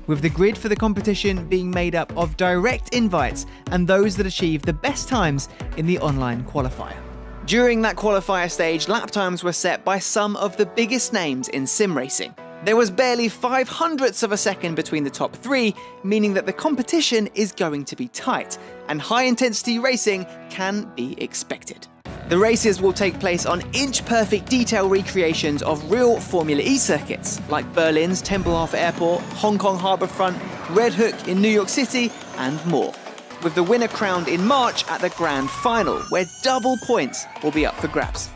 with the grid for the competition being made up of direct invites and those that achieve the best times in the online qualifier. During that qualifier stage, lap times were set by some of the biggest names in sim racing. There was barely 0.05 of a second between the top three, meaning that the competition is going to be tight, and high-intensity racing can be expected. The races will take place on inch-perfect detail recreations of real Formula E circuits, like Berlin's Tempelhof Airport, Hong Kong Harbourfront, Red Hook in New York City, and more, with the winner crowned in March at the Grand Final, where double points will be up for grabs.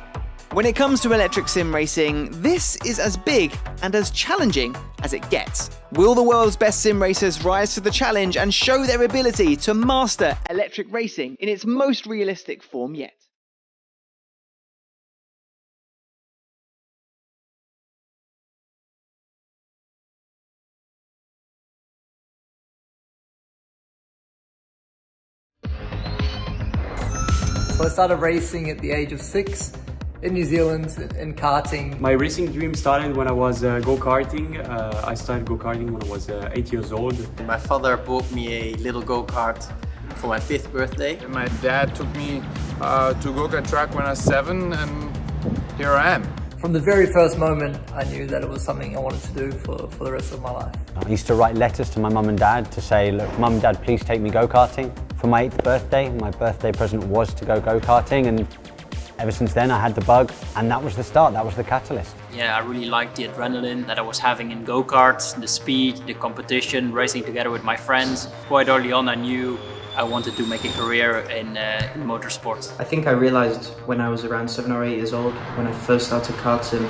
When it comes to electric sim racing, this is as big and as challenging as it gets. Will the world's best sim racers rise to the challenge and show their ability to master electric racing in its most realistic form yet? So I started racing at the age of 6 in New Zealand in karting. My racing dream started when I was go-karting. I started go-karting when I was 8 years old. My father bought me a little go-kart for my 5th birthday. And my dad took me to go-kart track when I was 7, and here I am. From the very first moment, I knew that it was something I wanted to do for the rest of my life. I used to write letters to my mum and dad to say, look, mum and dad, please take me go-karting. For my 8th birthday, my birthday present was to go go-karting, and ever since then I had the bug, and that was the start, that was the catalyst. Yeah, I really liked the adrenaline that I was having in go-karts, the speed, the competition, racing together with my friends. Quite early on I knew I wanted to make a career in motorsport. I think I realized when I was around 7 or 8 years old, when I first started karting,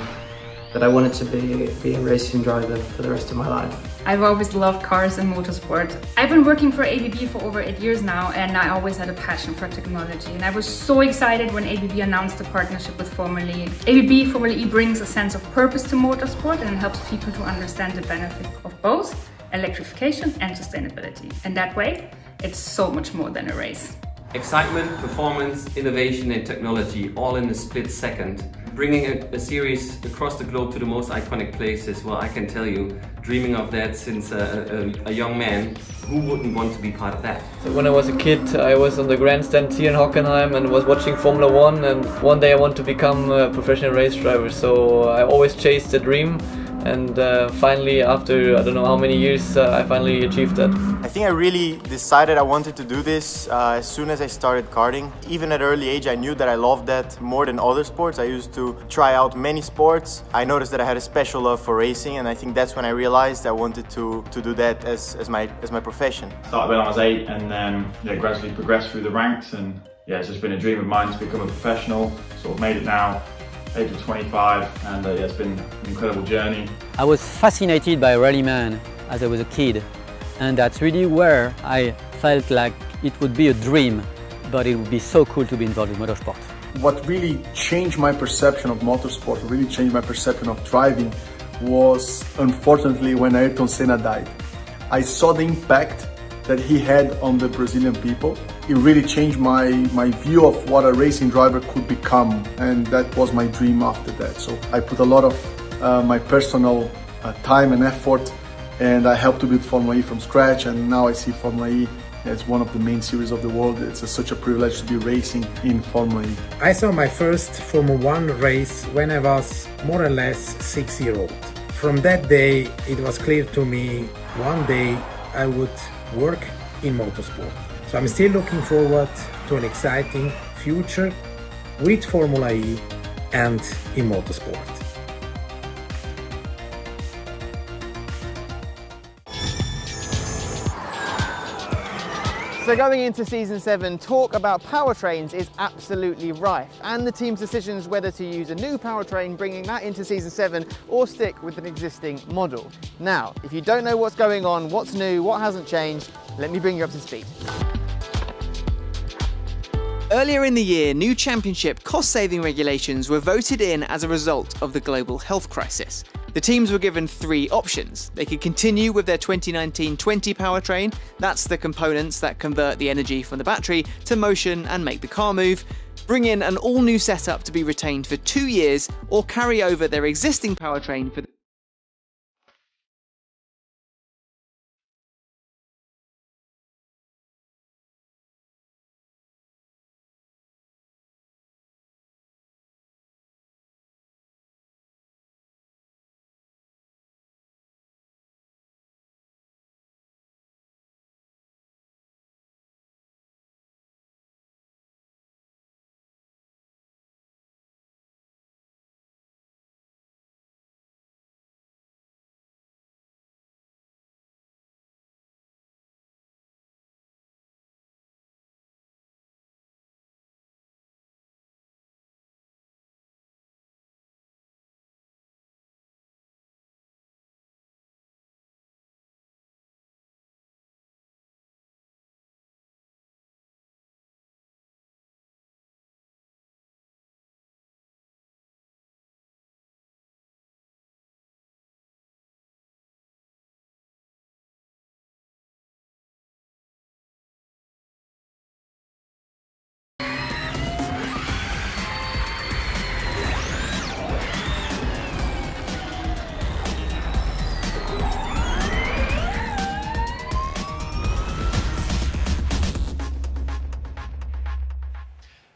that I wanted to be a racing driver for the rest of my life. I've always loved cars and motorsport. I've been working for ABB for over 8 years now, and I always had a passion for technology. And I was so excited when ABB announced a partnership with Formula E. ABB Formula E brings a sense of purpose to motorsport and helps people to understand the benefit of both electrification and sustainability. And that way, it's so much more than a race. Excitement, performance, innovation and technology all in a split second. Bringing a series across the globe to the most iconic places, well, I can tell you, dreaming of that since a young man, who wouldn't want to be part of that? So when I was a kid, I was on the grandstand here in Hockenheim and was watching Formula 1, and one day I want to become a professional race driver, so I always chased the dream. And finally, after I don't know how many years, I finally achieved that. I think I really decided I wanted to do this as soon as I started karting. Even at an early age, I knew that I loved that more than other sports. I used to try out many sports. I noticed that I had a special love for racing, and I think that's when I realized I wanted to do that as my profession. Started when I was 8 and then gradually progressed through the ranks, and it's just been a dream of mine to become a professional. Sort of made it now. Age of 25, and it's been an incredible journey. I was fascinated by rallyman as I was a kid, and that's really where I felt like it would be a dream, but it would be so cool to be involved in motorsport. What really changed my perception of motorsport, really changed my perception of driving, was unfortunately when Ayrton Senna died. I saw the impact that he had on the Brazilian people. It really changed my view of what a racing driver could become, and that was my dream after that. So I put a lot of my personal time and effort, and I helped to build Formula E from scratch, and now I see Formula E as one of the main series of the world. It's such a privilege to be racing in Formula E. I saw my first Formula 1 race when I was more or less 6-year-old. From that day, it was clear to me one day I would work in motorsport. So I'm still looking forward to an exciting future with Formula E and in motorsport. So going into Season 7, talk about powertrains is absolutely rife, and the team's decisions whether to use a new powertrain, bringing that into Season 7, or stick with an existing model. Now, if you don't know what's going on, what's new, what hasn't changed, let me bring you up to speed. Earlier in the year, new championship cost-saving regulations were voted in as a result of the global health crisis. The teams were given 3 options. They could continue with their 2019-20 powertrain, that's the components that convert the energy from the battery to motion and make the car move, bring in an all-new setup to be retained for 2 years, or carry over their existing powertrain for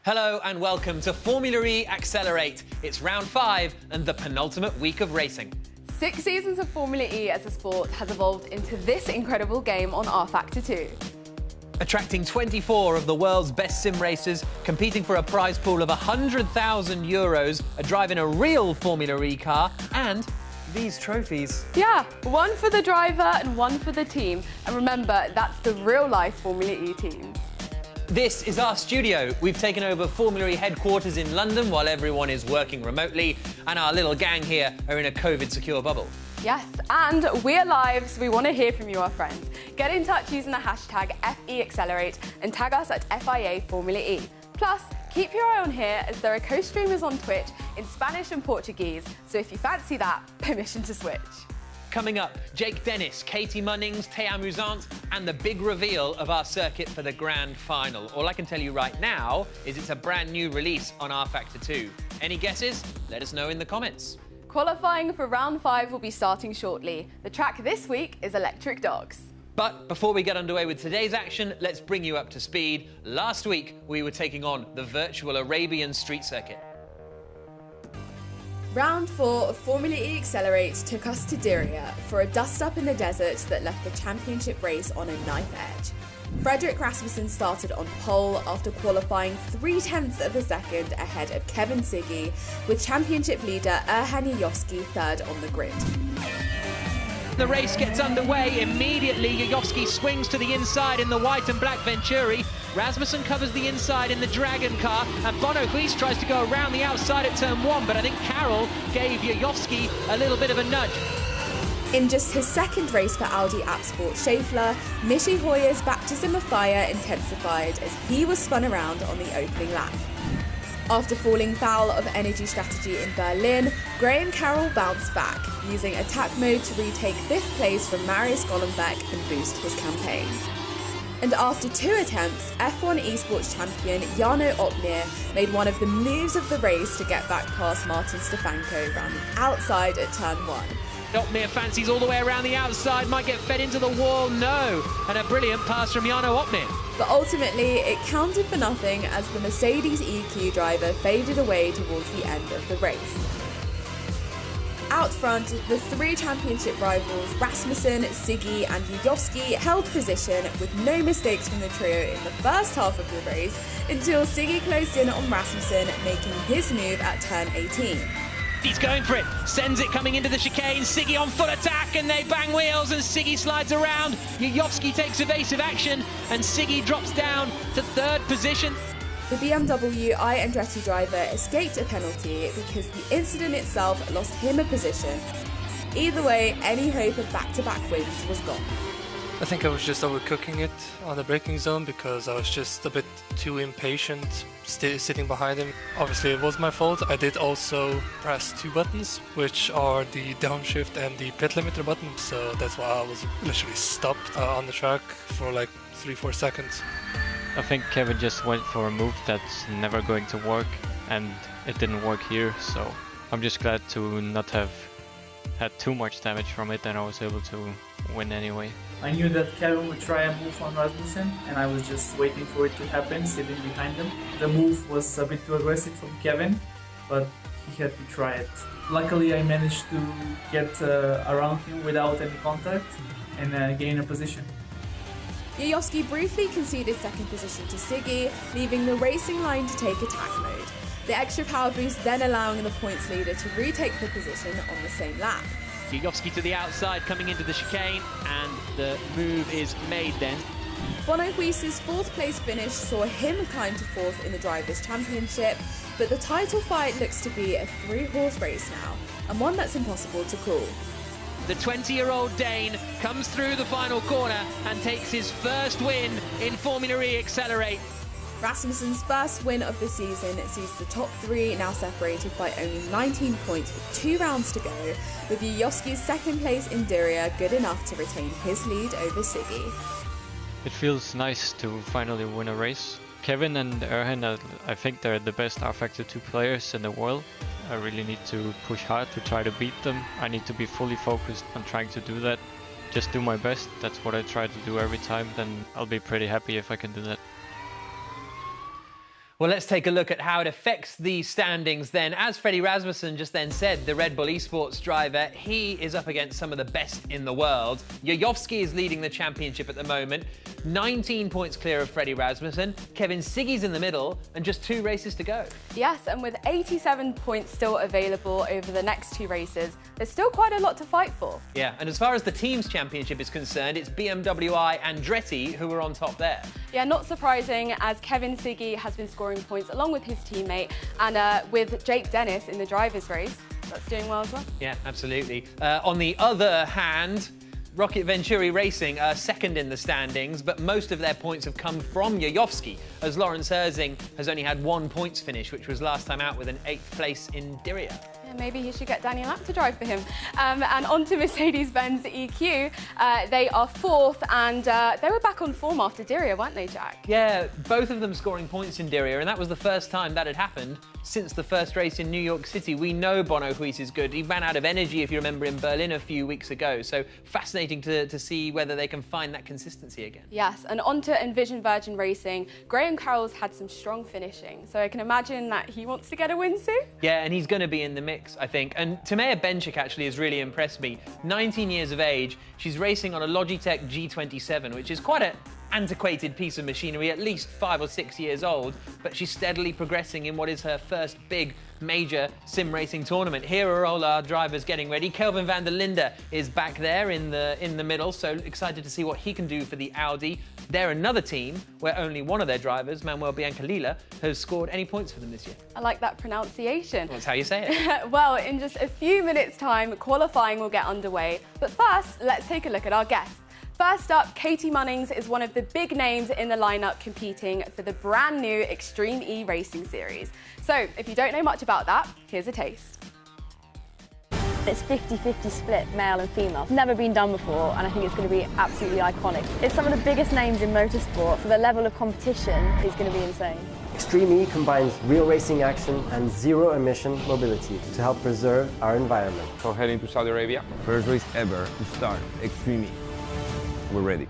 Hello and welcome to Formula E Accelerate. It's round 5 and the penultimate week of racing. 6 seasons of Formula E as a sport has evolved into this incredible game on rFactor 2. Attracting 24 of the world's best sim racers, competing for a prize pool of €100,000, driving a real Formula E car, and these trophies. Yeah, one for the driver and one for the team. And remember, that's the real-life Formula E teams. This is our studio. We've taken over Formula E headquarters in London while everyone is working remotely, and our little gang here are in a COVID-secure bubble. Yes, and we're live, so we want to hear from you, our friends. Get in touch using the hashtag FEAccelerate and tag us at FIA Formula E. Plus, keep your eye on here as there are co-streamers on Twitch in Spanish and Portuguese, so if you fancy that, permission to switch. Coming up, Jake Dennis, Katie Munnings, Théa Musant, and the big reveal of our circuit for the grand final. All I can tell you right now is it's a brand new release on rFactor 2. Any guesses? Let us know in the comments. Qualifying for round 5 will be starting shortly. The track this week is Electric Dogs. But before we get underway with today's action, let's bring you up to speed. Last week, we were taking on the virtual Arabian street circuit. Round 4 of Formula E Accelerate took us to Diriyah for a dust-up in the desert that left the championship race on a knife edge. Frederick Rasmussen started on pole after qualifying 0.3 of a second ahead of Kevin Siggy, with championship leader Erhan Jajovski third on the grid. The race gets underway immediately. Jajovski swings to the inside in the white and black Venturi. Rasmussen covers the inside in the Dragon car, and Bono Huis tries to go around the outside at turn 1, but I think Carroll gave Jajovski a little bit of a nudge. In just his second race for Audi Sport Schaeffler, Michi Hoyer's baptism of fire intensified as he was spun around on the opening lap. After falling foul of energy strategy in Berlin, Graham Carroll bounced back, using attack mode to retake 5th place from Marius Golombek and boost his campaign. And after 2 attempts, F1 Esports champion Jarno Opmeer made one of the moves of the race to get back past Martin Stefanko round the outside at turn 1. Opmeer fancies all the way around the outside, might get fed into the wall, no! And a brilliant pass from Jarno Opmeer. But ultimately, it counted for nothing as the Mercedes EQ driver faded away towards the end of the race. Out front, the 3 championship rivals, Rasmussen, Siggy and Jajovski, held position with no mistakes from the trio in the first half of the race until Siggy closed in on Rasmussen, making his move at turn 18. He's going for it, sends it coming into the chicane, Siggy on full attack, and they bang wheels and Siggy slides around. Jajovski takes evasive action and Siggy drops down to 3rd position. The BMW I Andretti driver escaped a penalty because the incident itself lost him a position. Either way, any hope of back-to-back wins was gone. I think I was just overcooking it on the braking zone because I was just a bit too impatient sitting behind him. Obviously it was my fault. I did also press 2 buttons, which are the downshift and the pit limiter button, so that's why I was literally stopped on the track for like 3-4 seconds. I think Kevin just went for a move that's never going to work, and it didn't work here, so I'm just glad to not have had too much damage from it, and I was able to win anyway. I knew that Kevin would try a move on Rasmussen, and I was just waiting for it to happen, sitting behind him. The move was a bit too aggressive from Kevin, but he had to try it. Luckily, I managed to get around him without any contact and gain a position. Jajovski briefly conceded 2nd position to Siggy, leaving the racing line to take attack mode. The extra power boost then allowing the points leader to retake the position on the same lap. Jajovski to the outside coming into the chicane, and the move is made then. Bono Huis's 4th place finish saw him climb to 4th in the Drivers' Championship, but the title fight looks to be a 3-horse race now, and one that's impossible to call. The 20-year-old Dane comes through the final corner and takes his first win in Formula E Accelerate. Rasmussen's first win of the season sees the top 3 now separated by only 19 points with 2 rounds to go, with Jajovski's 2nd place in Diriyah good enough to retain his lead over Siggy. It feels nice to finally win a race. Kevin and Erhan, I think they're the best rFactor 2 players in the world. I really need to push hard to try to beat them. I need to be fully focused on trying to do that. Just do my best, that's what I try to do every time, then I'll be pretty happy if I can do that. Well, let's take a look at how it affects the standings then. As Freddie Rasmussen just then said, the Red Bull Esports driver, he is up against some of the best in the world. Jajovski is leading the championship at the moment, 19 points clear of Freddie Rasmussen. Kevin Siggy's in the middle, and just 2 races to go. Yes, and with 87 points still available over the next 2 races, there's still quite a lot to fight for. Yeah, and as far as the team's championship is concerned, it's BMW Andretti who are on top there. Yeah, not surprising, as Kevin Siggy has been scoring points along with his teammate, and with Jake Dennis in the driver's race, that's doing well as well. Yeah, absolutely. On the other hand, Rocket Venturi Racing are second in the standings, but most of their points have come from Jajovski, as Lawrence Herzing has only had 1 points finish, which was last time out with an 8th place in Diriyah. Yeah, maybe he should get Daniel Abt to drive for him. And on to Mercedes-Benz EQ. They are 4th, and they were back on form after Diriyah, weren't they, Jack? Yeah, both of them scoring points in Diriyah, and that was the first time that had happened since the first race in New York City. We know Bono Huis is good. He ran out of energy, if you remember, in Berlin a few weeks ago. So fascinating to see whether they can find that consistency again. Yes, and on to Envision Virgin Racing. Graham Carroll's had some strong finishing, so I can imagine that he wants to get a win soon. Yeah, and he's going to be in the mix, I think. And Timea Benchik actually has really impressed me. 19 years of age, she's racing on a Logitech G27, which is quite an antiquated piece of machinery, at least 5 or 6 years old, but she's steadily progressing in what is her first big major sim racing tournament. Here are all our drivers getting ready. Kelvin van der Linde is back there in the middle, so excited to see what he can do for the Audi. They're another team where only one of their drivers, Manuel Biancalila, has scored any points for them this year. I like that pronunciation. That's how you say it. Well, in just a few minutes' time, qualifying will get underway. But first, let's take a look at our guests. First up, Katie Munnings is one of the big names in the lineup competing for the brand new Extreme E Racing Series. So, if you don't know much about that, here's a taste. It's 50-50 split, male and female. It's never been done before, and I think it's going to be absolutely iconic. It's some of the biggest names in motorsport, so the level of competition is going to be insane. Extreme E combines real racing action and zero-emission mobility to help preserve our environment. So heading to Saudi Arabia. First race ever to start Extreme E. We're ready.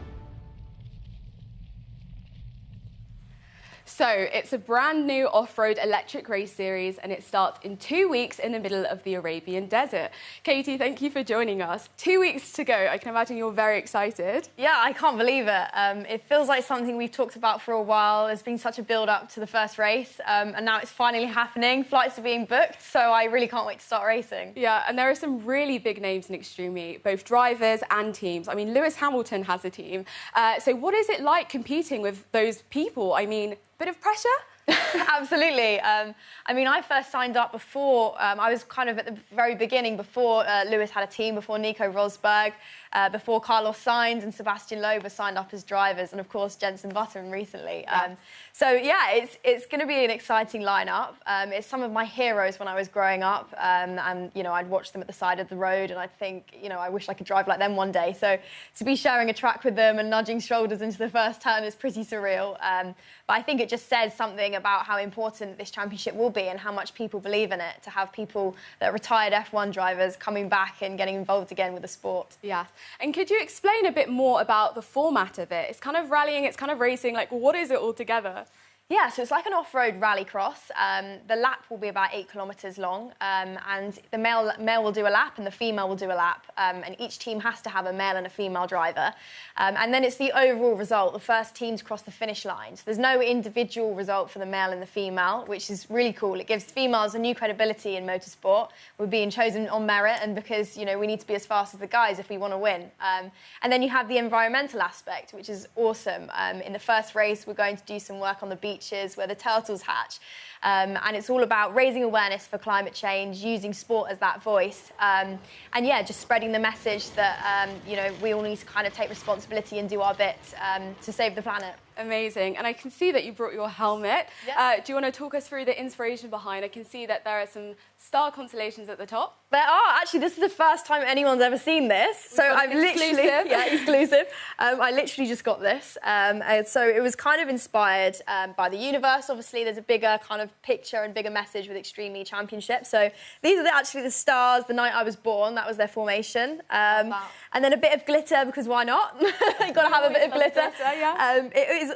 So, it's a brand new off-road electric race series, and it starts in 2 weeks in the middle of the Arabian desert. Katie, thank you for joining us. 2 weeks to go. I can imagine you're very excited. Yeah, I can't believe it. It feels like something we've talked about for a while. There's been such a build-up to the first race, and now it's finally happening. Flights are being booked, so I really can't wait to start racing. Yeah, and there are some really big names in Extreme E, both drivers and teams. I mean, Lewis Hamilton has a team. So what is it like competing with those people? I mean, bit of pressure? Absolutely. I mean, I first signed up before, I was kind of at the very beginning, before Lewis had a team, before Nico Rosberg, before Carlos Sainz and Sebastian Loeb were signed up as drivers, and of course Jenson Button recently. So yeah, it's going to be an exciting lineup. It's some of my heroes when I was growing up, and you know, I'd watch them at the side of the road, and I'd think, you know, I wish I could drive like them one day. So to be sharing a track with them and nudging shoulders into the first turn is pretty surreal. But I think it just says something about how important this championship will be and how much people believe in it, to have people that are retired F1 drivers coming back and getting involved again with the sport. Yeah. And could you explain a bit more about the format of it? It's kind of rallying, it's kind of racing, like what is it all together? Yeah, so it's like an off-road rallycross. The lap will be about 8 kilometres long, and the male will do a lap and the female will do a lap, and each team has to have a male and a female driver. And then it's the overall result. The first team to cross the finish line. So there's no individual result for the male and the female, which is really cool. It gives females a new credibility in motorsport. We're being chosen on merit, and because, you know, we need to be as fast as the guys if we want to win. And then you have the environmental aspect, which is awesome. In the first race, we're going to do some work on the beaches where the turtles hatch. And it's all about raising awareness for climate change, using sport as that voice, and yeah, just spreading the message that you know, we all need to kind of take responsibility and do our bit to save the planet. Amazing. And I can see that you brought your helmet. Yeah. Do you want to talk us through the inspiration behind? I can see that there are some star constellations at the top. There are. Actually, this is the first time anyone's ever seen this. So I've literally... Yeah, exclusive. I literally just got this. And so it was kind of inspired by the universe. Obviously, there's a bigger kind of picture and bigger message with Extreme E Championship. So these are actually the stars the night I was born. That was their formation. And then a bit of glitter, because why not? You've got to have a bit of glitter.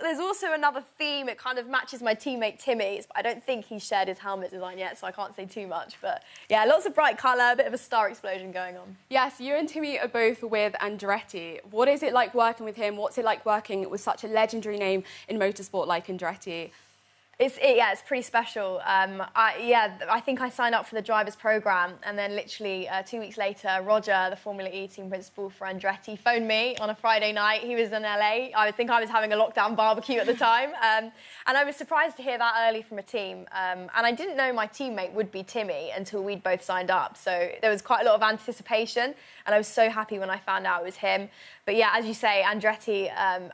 There's also another theme. It kind of matches my teammate Timmy's. I don't think he's shared his helmet design yet, so I can't say too much. But yeah, lots of bright colour, a bit of a star explosion going on. Yes, you and Timmy are both with Andretti. What is it like working with him? What's it like working with such a legendary name in motorsport like Andretti? It's pretty special. I think I signed up for the drivers program, and then literally 2 weeks later, Roger, the Formula E team principal for Andretti, phoned me on a Friday night. He was in LA. I think I was having a lockdown barbecue at the time, and I was surprised to hear that early from a team. And I didn't know my teammate would be Timmy until we'd both signed up. So there was quite a lot of anticipation, and I was so happy when I found out it was him. But yeah, as you say, Andretti,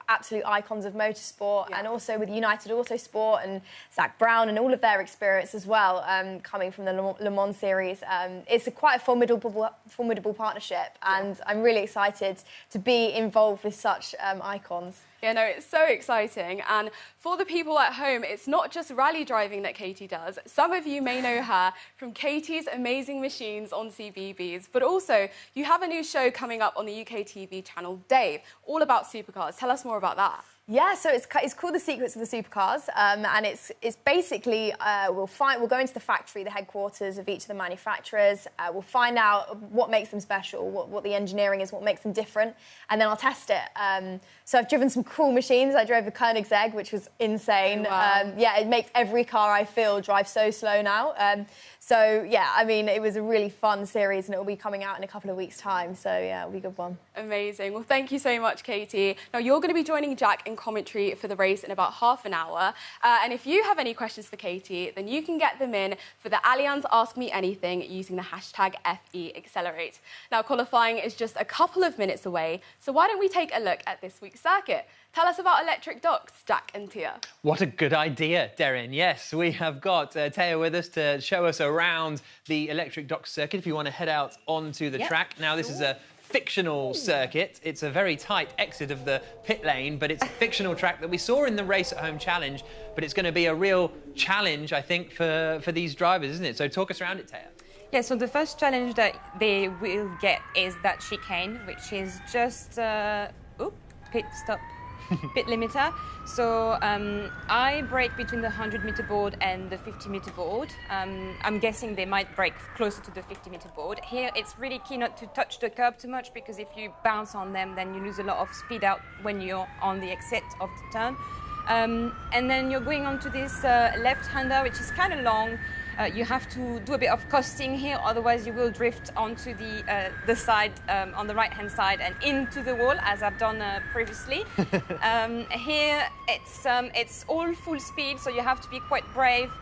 absolute icons of motorsport, and also with United Autosport and Zach Brown and all of their experience as well, coming from the Le Mans series. It's quite a formidable partnership, and I'm really excited to be involved with such icons. Yeah, no, it's so exciting. And for the people at home, it's not just rally driving that Katie does. Some of you may know her from Katie's Amazing Machines on CBeebies, but also you have a new show coming up on the UK TV channel, Dave, all about supercars. Tell us more about that. Yeah, so it's called The Secrets of the Supercars, and it's basically we'll go into the factory, the headquarters of each of the manufacturers. We'll find out what makes them special, what the engineering is, what makes them different, and then I'll test it. So I've driven some cool machines. I drove the Koenigsegg, which was insane. Wow. Yeah, it makes every car I feel drive so slow now. So yeah, I mean, it was a really fun series, and it will be coming out in a couple of weeks' time. So yeah, it'll be a good one. Amazing. Well, thank you so much, Katie. Now, you're going to be joining Jack in commentary for the race in about half an hour. And if you have any questions for Katie, then you can get them in for the Allianz Ask Me Anything using the hashtag FEAccelerate. Now, qualifying is just a couple of minutes away, so why don't we take a look at this week's circuit? Tell us about electric docks, Jack and Tia. What a good idea, Darren. Yes, we have got Taya with us to show us around the electric dock circuit if you want to head out onto the track. Now, this is a fictional circuit. It's a very tight exit of the pit lane, but it's a fictional track that we saw in the Race at Home Challenge, but it's going to be a real challenge, I think, for these drivers, isn't it? So talk us around it, Taya. Yeah, so the first challenge that they will get is that chicane, which is just, pit stop. Pit limiter. So I brake between the 100-meter board and the 50-meter board. I'm guessing they might brake closer to the 50-meter board. Here it's really key not to touch the curb too much, because if you bounce on them, then you lose a lot of speed out when you're on the exit of the turn. And then you're going onto this left-hander, which is kind of long. You have to do a bit of coasting here, otherwise you will drift onto the side, on the right-hand side, and into the wall, as I've done previously. Here, it's all full speed, so you have to be quite brave.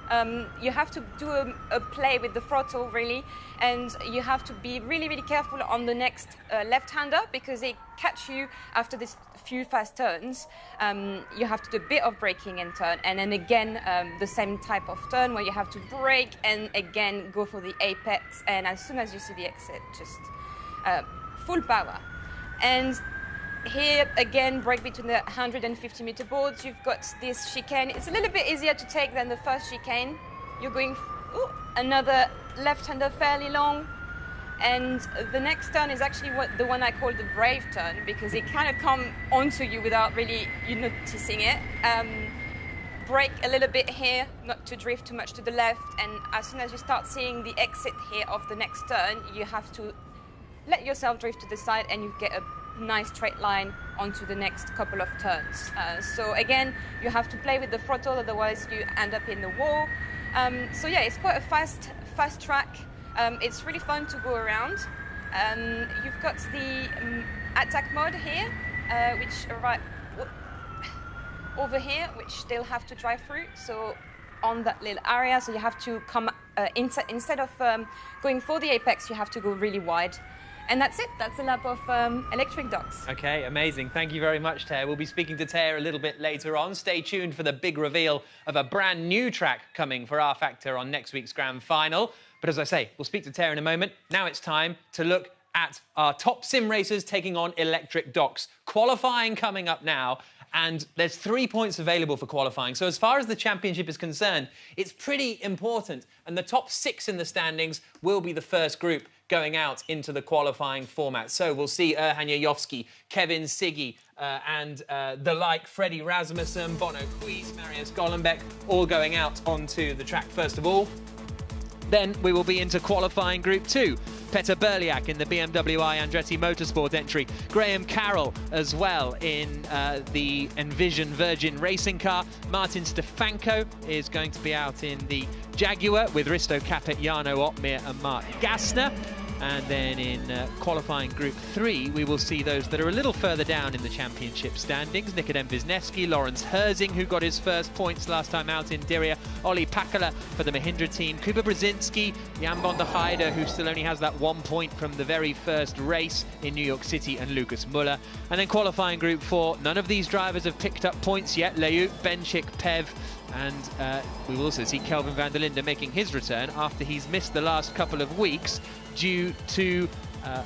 You have to do a play with the throttle, really, and you have to be really, really careful on the next left-hander, because they catch you after this few fast turns. You have to do a bit of braking and turn, and then again the same type of turn where you have to brake and again go for the apex, and as soon as you see the exit, just full power. And here again, brake between the 150-meter boards. You've got this chicane. It's a little bit easier to take than the first chicane. You're going another left-hander fairly long. And the next turn is actually the one I call the brave turn, because it kind of comes onto you without really you noticing it. Brake a little bit here, not to drift too much to the left, and as soon as you start seeing the exit here of the next turn, you have to let yourself drift to the side, and you get a nice straight line onto the next couple of turns. So again, you have to play with the throttle, otherwise you end up in the wall. So yeah, it's quite a fast track. It's really fun to go around. You've got the attack mode here, which over here, which they'll have to drive through. So on that little area, so you have to come inside. Instead of going for the apex, you have to go really wide. And that's it. That's a lap of electric dogs. Okay, amazing. Thank you very much, Taya. We'll be speaking to Taya a little bit later on. Stay tuned for the big reveal of a brand new track coming for rFactor on next week's Grand Final. But as I say, we'll speak to Taya in a moment. Now it's time to look at our top sim racers taking on electric docks. Qualifying coming up now. And there's 3 points available for qualifying. So as far as the championship is concerned, it's pretty important. And the top 6 in the standings will be the first group going out into the qualifying format. So we'll see Erhan Jajovski, Kevin Siggy, and the like, Freddie Rasmussen, Bono Huis, Marius Golombek, all going out onto the track first of all. Then we will be into qualifying Group 2. Peter Berliak in the BMW I Andretti Motorsport entry. Graham Carroll as well in the Envision Virgin racing car. Martin Stefanko is going to be out in the Jaguar with Risto Capet, Jarno Opmeer and Mark Gassner. And then in qualifying Group 3, we will see those that are a little further down in the championship standings. Nikodem Wisniewski, Lawrence Herzing, who got his first points last time out in Diriyah, Olli Pakala for the Mahindra team, Kuba Brzezinski, Jan van der Heide, who still only has that 1 point from the very first race in New York City, and Lucas Muller. And then qualifying Group 4, none of these drivers have picked up points yet. Leuk, Benchik, Pev, and we will also see Kelvin van der Linde making his return after he's missed the last couple of weeks due to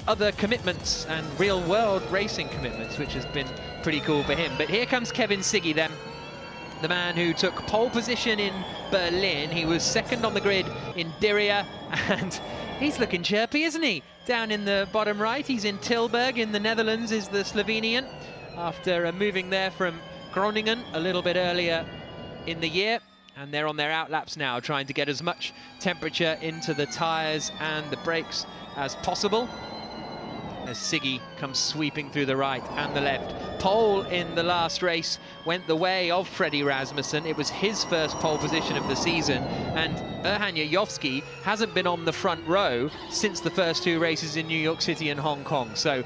other commitments and real-world racing commitments, which has been pretty cool for him. But here comes Kevin Siggy then, the man who took pole position in Berlin. He was second on the grid in Diriyah, and he's looking chirpy, isn't he? Down in the bottom right, he's in Tilburg in the Netherlands, is the Slovenian, after moving there from Groningen a little bit earlier in the year. And they're on their outlaps now, trying to get as much temperature into the tyres and the brakes as possible, as Siggy comes sweeping through the right and the left. Pole in the last race went the way of Freddie Rasmussen. It was his first pole position of the season, and Erhan Jajovski hasn't been on the front row since the first 2 races in New York City and Hong Kong. So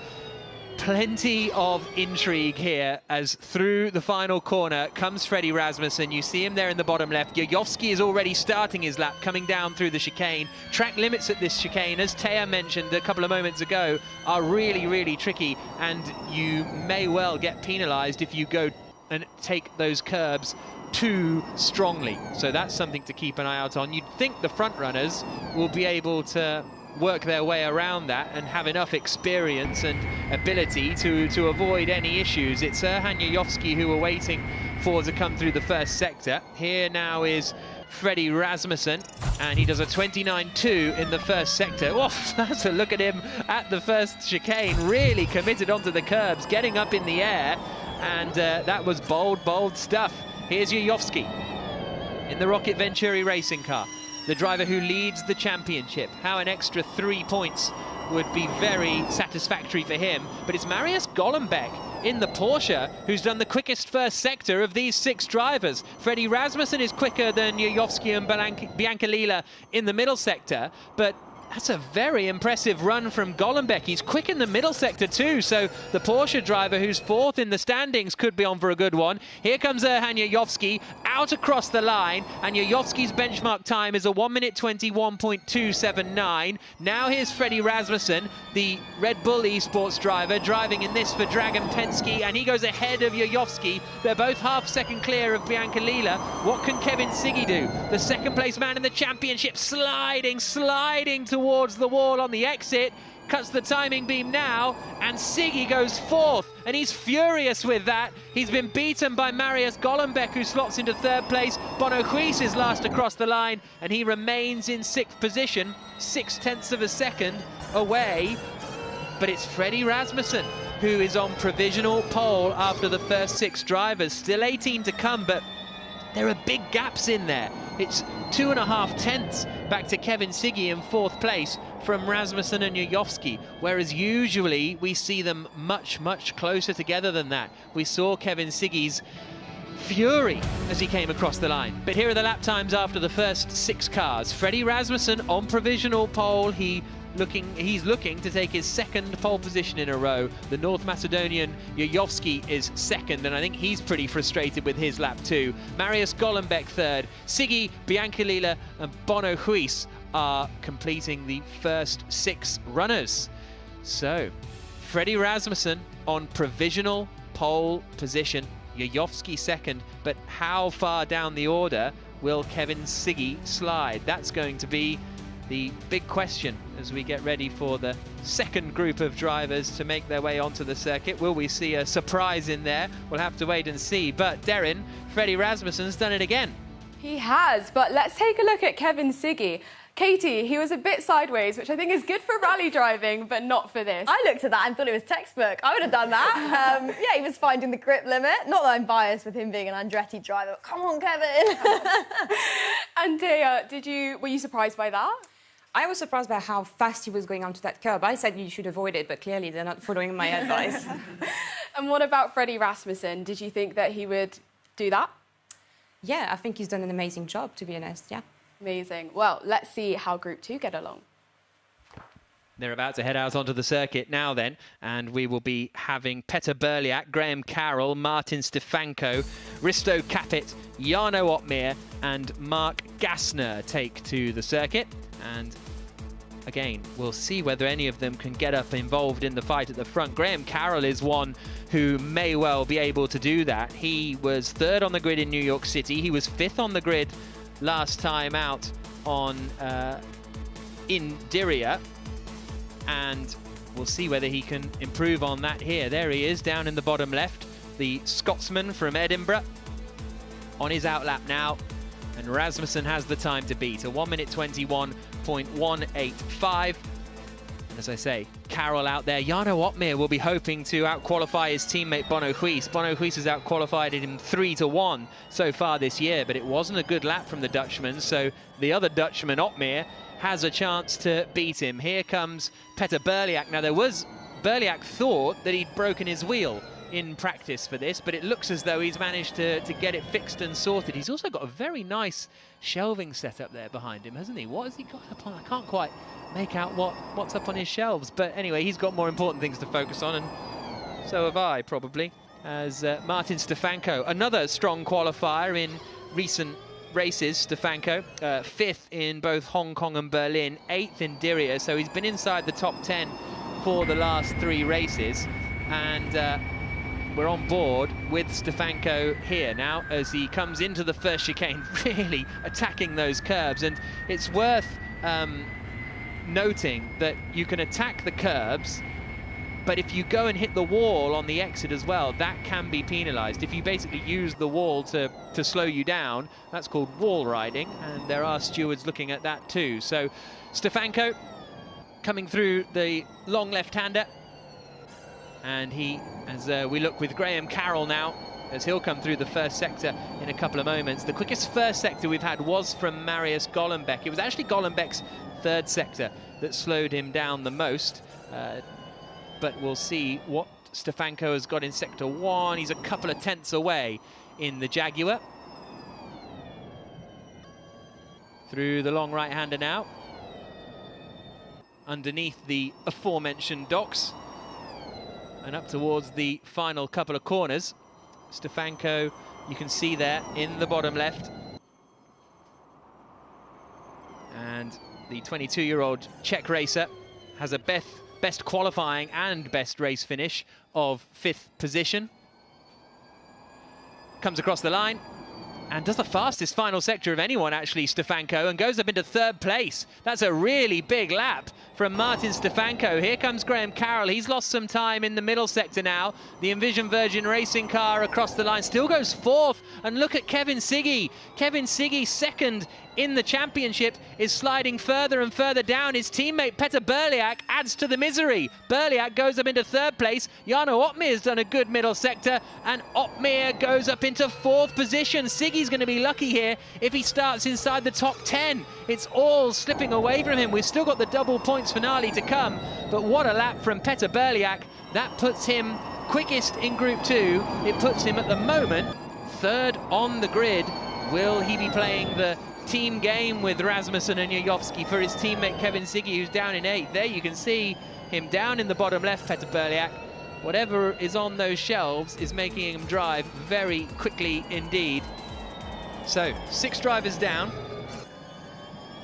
plenty of intrigue here, as through the final corner comes Freddie Rasmussen. You see him there in the bottom left. Jajovski is already starting his lap, coming down through the chicane. Track limits at this chicane, as Taya mentioned a couple of moments ago, are really, really tricky, and you may well get penalised if you go and take those curbs too strongly. So that's something to keep an eye out on. You'd think the front runners will be able to work their way around that and have enough experience and ability to avoid any issues. It's Erhan Jajovski who we're waiting for to come through the first sector. Here now is Freddie Rasmussen, and he does a 29.2 in the first sector. Oh, that's a look at him at the first chicane, really committed onto the curbs, getting up in the air, and that was bold, bold stuff. Here's Jajovski in the Rocket Venturi racing car, the driver who leads the championship. How an extra 3 points would be very satisfactory for him. But it's Marius Golombek in the Porsche who's done the quickest first sector of these 6 drivers. Freddie Rasmussen is quicker than Jajovski and Biancalila in the middle sector, but that's a very impressive run from Golombek. He's quick in the middle sector too, so the Porsche driver who's 4th in the standings could be on for a good one. Here comes Erhan Jajovski out across the line, and Jajovski's benchmark time is a 1 minute 21.279. Now here's Freddie Rasmussen, the Red Bull Esports driver, driving in this for Dragon Penske, and he goes ahead of Jajovski. They're both half-second clear of Biancalila. What can Kevin Siggy do? The second-place man in the championship, sliding towards the wall on the exit, cuts the timing beam now, and Siggy goes 4th, and he's furious with that. He's been beaten by Marius Golombek, who slots into 3rd place. Bono Huis is last across the line, and he remains in 6th position, 0.6 of a second away. But it's Freddie Rasmussen who is on provisional pole after the first 6 drivers. Still 18 to come, but there are big gaps in there. It's 2.5 tenths back to Kevin Siggy in 4th place from Rasmussen and Jajovski, whereas usually we see them much, much closer together than that. We saw Kevin Siggy's fury as he came across the line. But here are the lap times after the first 6 cars. Freddie Rasmussen on provisional pole. He's looking to take his 2nd pole position in a row. The North Macedonian Jajovski is 2nd, and I think he's pretty frustrated with his lap too. Marius Golombek 3rd. Siggy, Biancalila and Bono Huis are completing the first 6 runners. So, Freddie Rasmussen on provisional pole position, Jajovski second, but how far down the order will Kevin Siggy slide? That's going to be the big question as we get ready for the second group of drivers to make their way onto the circuit. Will we see a surprise in there? We'll have to wait and see. But Darren, Freddie Rasmussen's done it again. He has, but let's take a look at Kevin Siggy. Katie, he was a bit sideways, which I think is good for rally driving, but not for this. I looked at that and thought it was textbook. I would have done that. Yeah, he was finding the grip limit. Not that I'm biased with him being an Andretti driver, but come on, Kevin. And Diriyah, were you surprised by that? I was surprised by how fast he was going onto that curb. I said you should avoid it, but clearly they're not following my advice. And what about Freddie Rasmussen? Did you think that he would do that? Yeah, I think he's done an amazing job, to be honest, yeah. Amazing. Well, let's see how Group 2 get along. They're about to head out onto the circuit now then, and we will be having Petter Berliak, Graham Carroll, Martin Stefanko, Risto Capit, Jarno Opmeer and Mark Gassner take to the circuit. And again, we'll see whether any of them can get up involved in the fight at the front. Graham Carroll is one who may well be able to do that. He was third on the grid in New York City. He was fifth on the grid last time out on in Diriyah, and we'll see whether he can improve on that here. There he is down in the bottom left, the Scotsman from Edinburgh on his outlap now, and Rasmussen has the time to beat, a 1 minute 21.185. And as I say, Carroll out there. Jarno Opmeer will be hoping to outqualify his teammate Bono Huis. Bono Huis has outqualified him 3-1 so far this year, but it wasn't a good lap from the Dutchman, so the other Dutchman, Opmeer, has a chance to beat him. Here comes Petter Berliak. Now, Berliak thought that he'd broken his wheel in practice for this, but it looks as though he's managed to get it fixed and sorted. He's also got a very nice shelving setup there behind him, hasn't he? What has he got up on? I can't quite make out what's up on his shelves, but anyway, he's got more important things to focus on, and so have I, probably, as Martin Stefanko, another strong qualifier in recent races. Stefanko, fifth in both Hong Kong and Berlin, eighth in Diriyah, so he's been inside the top 10 for the last 3 races, and we're on board with Stefanko here now as he comes into the first chicane, really attacking those curbs. And it's worth noting that you can attack the curbs, but if you go and hit the wall on the exit as well, that can be penalised. If you basically use the wall to slow you down, that's called wall riding, and there are stewards looking at that too. So Stefanko coming through the long left-hander, and he, as we look with Graham Carroll now, as he'll come through the first sector in a couple of moments. The quickest first sector we've had was from Marius Gollenbeck. It was actually Gollenbeck's third sector that slowed him down the most, but we'll see what Stefanko has got in sector 1. He's a couple of tenths away in the Jaguar. Through the long right-hander now, underneath the aforementioned docks, and up towards the final couple of corners. Stefanko, you can see there in the bottom left. And the 22-year-old Czech racer has a best qualifying and best race finish of 5th position. Comes across the line and does the fastest final sector of anyone, actually, Stefanko, and goes up into 3rd place. That's a really big lap from Martin Stefanko. Here comes Graham Carroll. He's lost some time in the middle sector now. The Envision Virgin racing car across the line still goes 4th. And look at Kevin Siggy. Kevin Siggy, 2nd in the championship, is sliding further and further down. His teammate Petter Berliak adds to the misery. Berliak goes up into 3rd place. Jarno Opmeer has done a good middle sector, and Opmeer goes up into 4th position. Siggy's going to be lucky here if he starts inside the top 10. It's all slipping away from him. We've still got the double points finale to come, but what a lap from Petter Berliak. That puts him quickest in Group 2. It puts him at the moment 3rd on the grid. Will he be playing the team game with Rasmussen and Jajovski for his teammate Kevin Siggy, who's down in 8th? There you can see him down in the bottom left, Petter Berliak. Whatever is on those shelves is making him drive very quickly indeed. So 6 drivers down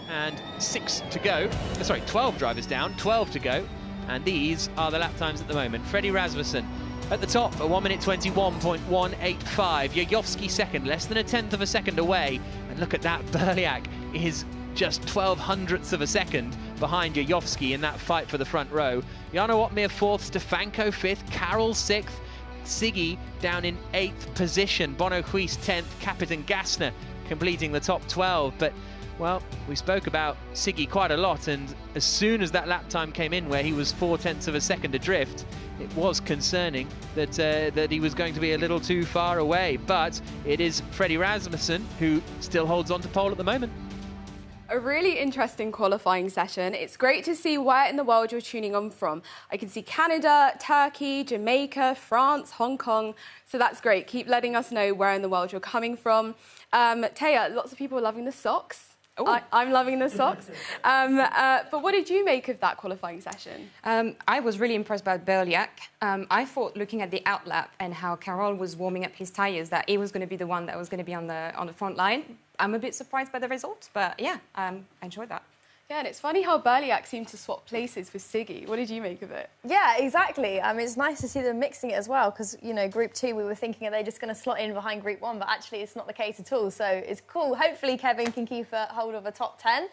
and 6 to go. Sorry, 12 drivers down, 12 to go. And these are the lap times at the moment. Freddie Rasmussen at the top at 1 minute 21.185. Jajovski second, less than a tenth of a second away. And look at that, Berliak is just 12/100ths of a second behind Jajovski in that fight for the front row. Jarno Otmir fourth, Stefanko fifth, Carroll sixth, Siggy down in 8th position, Bono Huis 10th, Capit and Gassner completing the top 12. But, well, we spoke about Siggy quite a lot, and as soon as that lap time came in where he was 0.4 of a second adrift, it was concerning that that he was going to be a little too far away. But it is Freddie Rasmussen who still holds on to pole at the moment. A really interesting qualifying session. It's great to see where in the world you're tuning on from. I can see Canada, Turkey, Jamaica, France, Hong Kong. So that's great. Keep letting us know where in the world you're coming from. Taya, lots of people are loving the socks. I'm loving the socks. But what did you make of that qualifying session? I was really impressed by Berliak. I thought, looking at the outlap and how Carroll was warming up his tyres, that he was going to be the one that was going to be on the front line. I'm a bit surprised by the results, but yeah, I enjoyed that. Yeah, and it's funny how Berliak seemed to swap places with Siggy. What did you make of it? Yeah, exactly. It's nice to see them mixing it as well, because, you know, Group 2, we were thinking, are they just going to slot in behind Group 1? But actually, it's not the case at all. So it's cool. Hopefully, Kevin can keep a hold of a top 10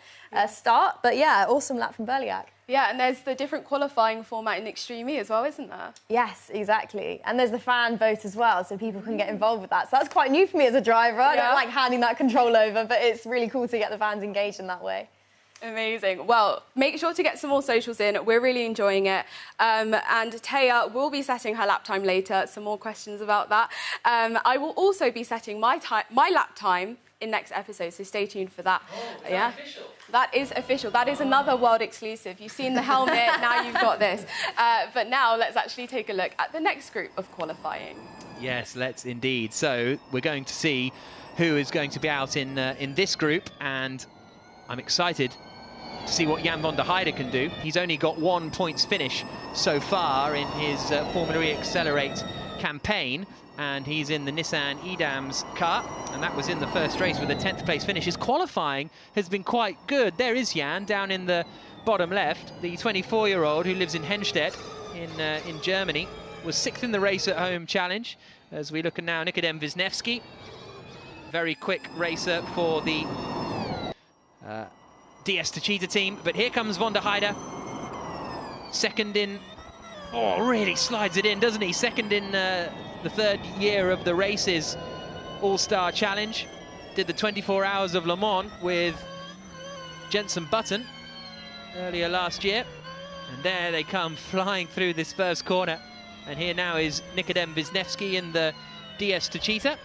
start. But yeah, awesome lap from Berliak. Yeah, and there's the different qualifying format in Extreme E as well, isn't there? Yes, exactly. And there's the fan vote as well, so people can get involved with that. So that's quite new for me as a driver. I don't like handing that control over, but it's really cool to get the fans engaged in that way. Amazing. Well, make sure to get some more socials in. We're really enjoying it. And Taya will be setting her lap time later. Some more questions about that. I will also be setting my lap time in next episode, so stay tuned for that. Oh, is that official? That is official. That is another world exclusive. You've seen the helmet, now you've got this. But now let's actually take a look at the next group of qualifying. Yes, let's indeed. So we're going to see who is going to be out in this group, and I'm excited to see what Jan van der Heijden can do. He's only got 1 points finish so far in his Formula E Accelerate campaign, and he's in the Nissan Edams car, and that was in the first race with a 10th place finish. His qualifying has been quite good. There is Jan down in the bottom left, the 24-year-old who lives in Henstedt in Germany, was 6th in the race at home challenge. As we look at now, Nikodem Wisniewski, very quick racer for the DS Techeetah team. But here comes van der Heijden, second in. Oh, really slides it in, doesn't he? Second in the third year of the race's All-Star Challenge. Did the 24 Hours of Le Mans with Jenson Button earlier last year. And there they come flying through this first corner. And here now is Nikodem Wisniewski in the DS Techeetah.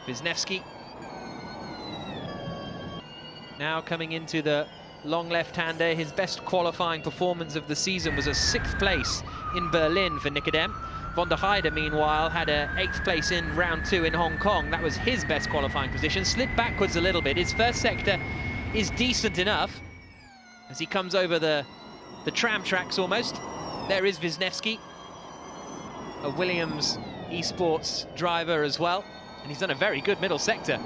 Wisniewski now coming into the long left-hander. His best qualifying performance of the season was a 6th place in Berlin for Nikodem. Van der Heijden, meanwhile, had a 8th place in round 2 in Hong Kong. That was his best qualifying position. Slid backwards a little bit. His first sector is decent enough as he comes over the tram tracks almost. There is Wisniewski, a Williams Esports driver as well, and he's done a very good middle sector.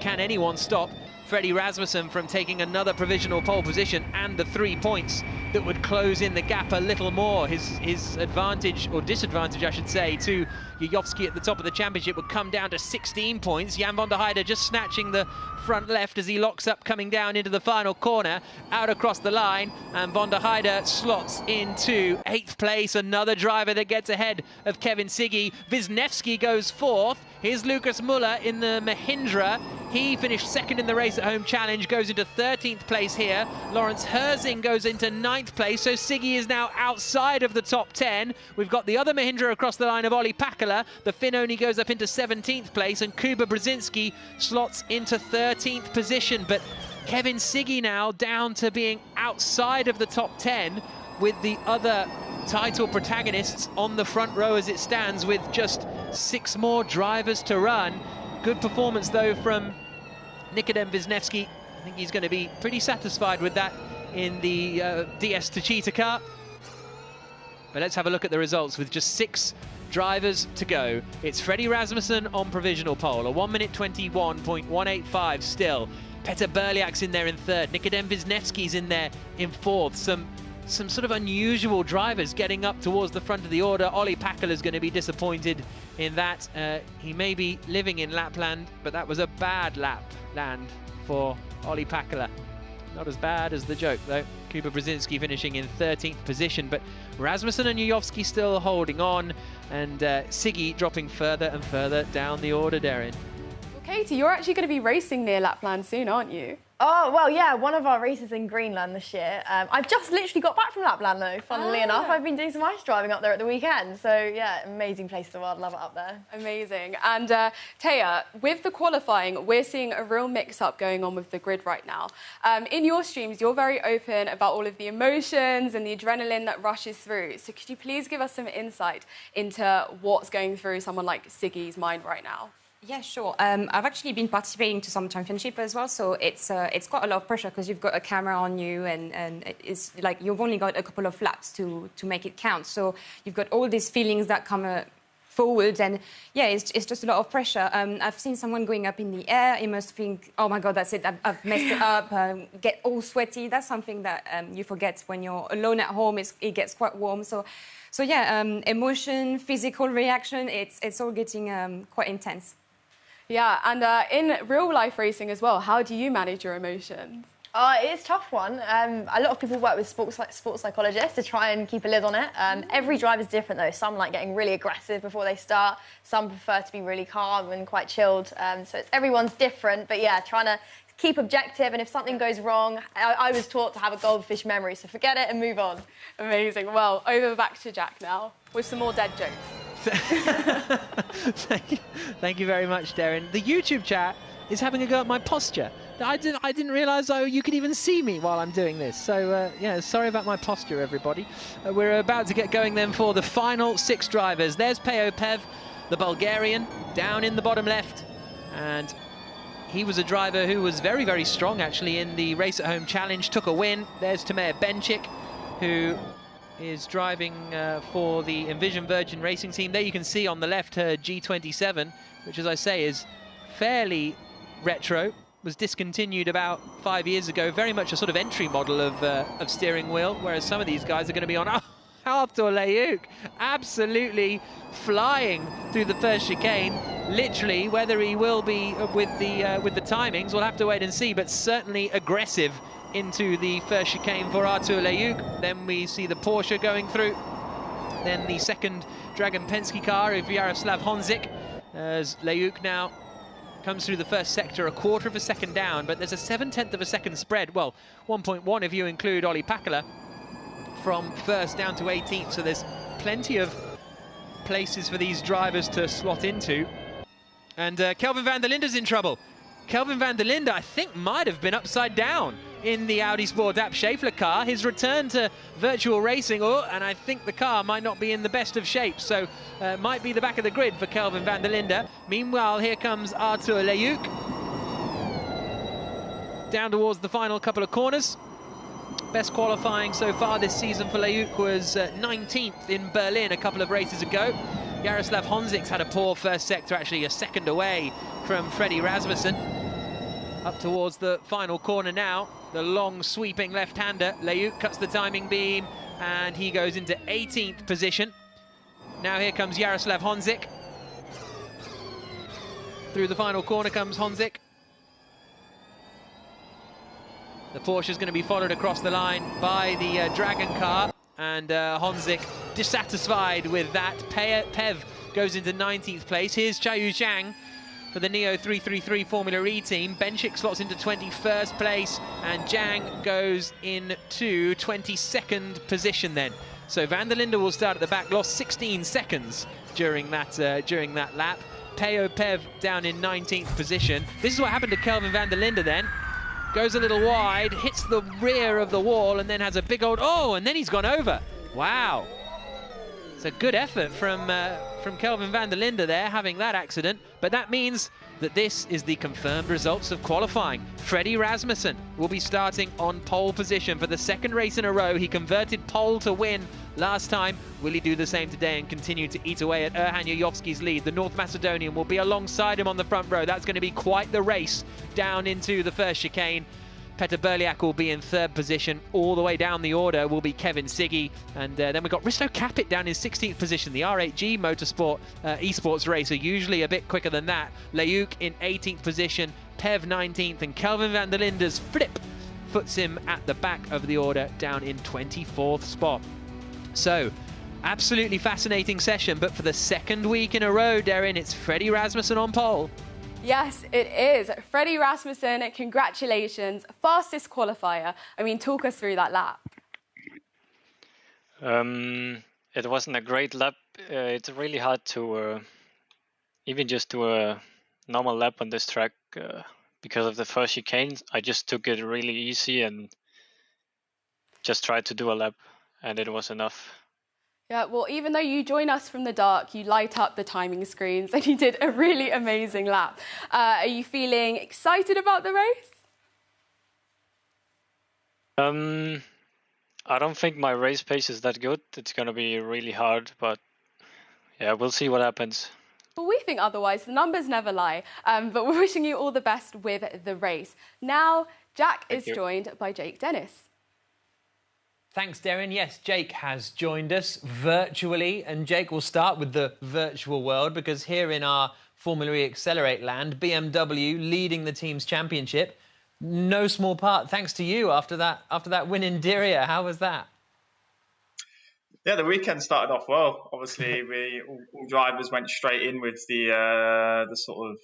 Can anyone stop Freddie Rasmussen from taking another provisional pole position and the 3 points that would close in the gap a little more? His advantage, or disadvantage I should say, to Jajovski at the top of the championship would come down to 16 points. Jan van der Heijden just snatching the front left as he locks up, coming down into the final corner, out across the line, and van der Heijden slots into 8th place. Another driver that gets ahead of Kevin Siggy. Wisniewski goes 4th. Here's Lucas Muller in the Mahindra. He finished 2nd in the race at home challenge, goes into 13th place here. Lawrence Herzing goes into 9th place, so Siggy is now outside of the top 10. We've got the other Mahindra across the line of Olli Pakala. The Finn only goes up into 17th place, and Kuba Brzezinski slots into 13th position. But Kevin Siggy now down to being outside of the top 10, with the other title protagonists on the front row as it stands, with just 6 more drivers to run. Good performance though from Nikodem Wisniewski. I think he's going to be pretty satisfied with that in the DS Techeetah car. But let's have a look at the results with just 6 drivers to go. It's Freddie Rasmussen on provisional pole, a 1 minute 21.185 still. Petter Berliak's in there in 3rd. Nikodem Wisniewski's in there in 4th. Some some sort of unusual drivers getting up towards the front of the order. Olli Pakala is going to be disappointed in that. He may be living in Lapland, but that was a bad Lapland for Olli Pakala. Not as bad as the joke, though. Kuba Brzezinski finishing in 13th position, but Rasmussen and Jajovski still holding on, and Siggy dropping further and further down the order, Darren. Well, Katie, you're actually going to be racing near Lapland soon, aren't you? Oh, well, yeah, one of our races in Greenland this year. I've just literally got back from Lapland, though, funnily enough. I've been doing some ice driving up there at the weekend. So, yeah, amazing place in the world. Love it up there. Amazing. And, Taya, with the qualifying, we're seeing a real mix-up going on with the grid right now. In your streams, you're very open about all of the emotions and the adrenaline that rushes through. So could you please give us some insight into what's going through someone like Siggy's mind right now? Yeah, sure. I've actually been participating to some championship as well, so it's quite a lot of pressure because you've got a camera on you, and it's like you've only got a couple of laps to make it count. So you've got all these feelings that come forward, and yeah, it's just a lot of pressure. I've seen someone going up in the air. You must think, oh my God, that's it, I've messed it up. Get all sweaty. That's something that you forget when you're alone at home. It gets quite warm. So yeah, emotion, physical reaction. It's all getting quite intense. Yeah, and in real-life racing as well, how do you manage your emotions? It's a tough one. A lot of people work with sports psychologists to try and keep a lid on it. Every driver's different, though. Some like getting really aggressive before they start. Some prefer to be really calm and quite chilled. So everyone's different. But yeah, trying to keep objective, and if something goes wrong, I was taught to have a goldfish memory, so forget it and move on. Amazing. Well, over back to Jack now with some more dead jokes. Thank you very much, Darren. The YouTube chat is having a go at my posture. I didn't realise you could even see me while I'm doing this. So yeah, sorry about my posture, everybody. We're about to get going then for the final 6 drivers. There's Pev, the Bulgarian, down in the bottom left, and he was a driver who was very, very strong actually in the Race at Home Challenge. Took a win. There's Tamer Benchik, who is driving for the Envision Virgin Racing team. There you can see on the left her G27, which, as I say, is fairly retro. Was discontinued about 5 years ago. Very much a sort of entry model of steering wheel, whereas some of these guys are going to be on Arthur Leuk, absolutely flying through the first chicane. Literally, whether he will be with the timings, we'll have to wait and see, but certainly aggressive into the first chicane for Arthur Leuk. Then we see the Porsche going through. Then the second Dragon Penske car of Jaroslav Honzik, as Leuk now comes through the first sector, a quarter of a second down, but there's a 7/10 of a second spread. Well, 1.1 if you include Olli Pakala, from first down to 18th, so there's plenty of places for these drivers to slot into. And Kelvin van der Linde's in trouble. Kelvin van der Linde, I think, might have been upside down in the Audi Sport App Schaeffler car. His return to virtual racing, and I think the car might not be in the best of shape, so might be the back of the grid for Kelvin van der Linde. Meanwhile, here comes Arthur Leuk down towards the final couple of corners. Best qualifying so far this season for Leuk was 19th in Berlin a couple of races ago. Jaroslav Honzik's had a poor first sector, actually a second away from Freddie Rasmussen. Up towards the final corner now, the long sweeping left-hander. Leuk cuts the timing beam and he goes into 18th position. Now here comes Jaroslav Honzik. Through the final corner comes Honzik. The Porsche is going to be followed across the line by the Dragon car, and Honzik dissatisfied with that. Pev goes into 19th place. Here's Chayu Zhang for the Neo 333 Formula E team. Benchik slots into 21st place, and Zhang goes into 22nd position then. So van der Linde will start at the back, lost 16 seconds during that lap. Pev down in 19th position. This is what happened to Kelvin van der Linde then. Goes a little wide, hits the rear of the wall, and then has a big old, and then he's gone over. Wow. It's a good effort from Kelvin van der Linde there, having that accident. But that means that this is the confirmed results of qualifying. Freddie Rasmussen will be starting on pole position for the second race in a row. He converted pole to win last time. Will he do the same today and continue to eat away at Erhan Jajovski's lead? The North Macedonian will be alongside him on the front row. That's going to be quite the race down into the first chicane. Petter Berliak will be in 3rd position. All the way down the order will be Kevin Siggy. And then we've got Risto Capit down in 16th position. The R8G Motorsport Esports racer, usually a bit quicker than that. Leuk in 18th position, Pev 19th, and Kelvin van der Linde's flip puts him at the back of the order down in 24th spot. So, absolutely fascinating session, but for the 2nd week in a row, Darren, it's Freddie Rasmussen on pole. Yes, it is. Freddie Rasmussen, congratulations. Fastest qualifier. I mean, talk us through that lap. It wasn't a great lap. It's really hard to even just do a normal lap on this track because of the first chicane. I just took it really easy and just tried to do a lap, and it was enough. Yeah, well, even though you join us from the dark, you light up the timing screens and you did a really amazing lap. Are you feeling excited about the race? I don't think my race pace is that good. It's going to be really hard, but yeah, we'll see what happens. Well, we think otherwise. The numbers never lie. But we're wishing you all the best with the race. Now, Jack is joined by Jake Dennis. Thanks, Darren. Yes, Jake has joined us virtually. And Jake, will start with the virtual world because here in our Formula E Accelerate land, BMW leading the team's championship. No small part thanks to you after that win in Diriyah. How was that? Yeah, the weekend started off well. Obviously, all drivers went straight in with the sort of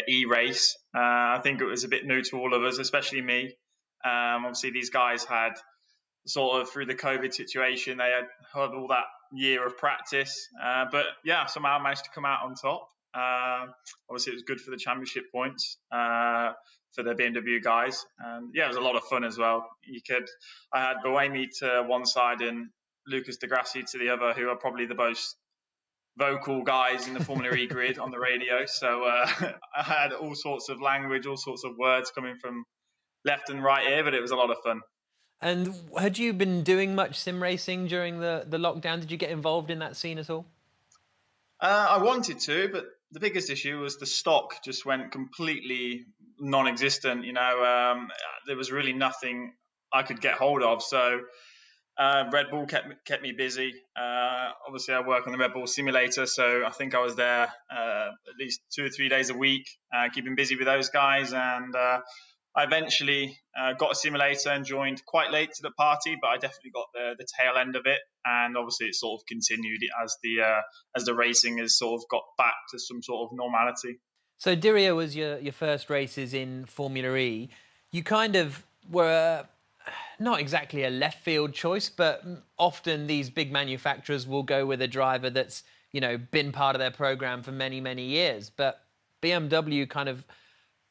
e-race. I think it was a bit new to all of us, especially me. Obviously, these guys had sort of through the COVID situation, they had all that year of practice. But yeah, somehow managed to come out on top. Obviously, it was good for the championship points for the BMW guys. Yeah, it was a lot of fun as well. I had Boemi to one side and Lucas de Grassi to the other, who are probably the most vocal guys in the Formula E grid on the radio. So I had all sorts of language, all sorts of words coming from left and right here, but it was a lot of fun. And had you been doing much sim racing during the lockdown? Did you get involved in that scene at all? I wanted to, but the biggest issue was the stock just went completely non-existent. There was really nothing I could get hold of. So Red Bull kept me busy. Obviously, I work on the Red Bull simulator, so I think I was there at least 2 or 3 days a week, keeping busy with those guys. And I eventually got a simulator and joined quite late to the party, but I definitely got the tail end of it. And obviously, it sort of continued as the racing has sort of got back to some sort of normality. So Diriyah was your first races in Formula E. You kind of were not exactly a left field choice, but often these big manufacturers will go with a driver that's, been part of their program for many, many years. But BMW kind of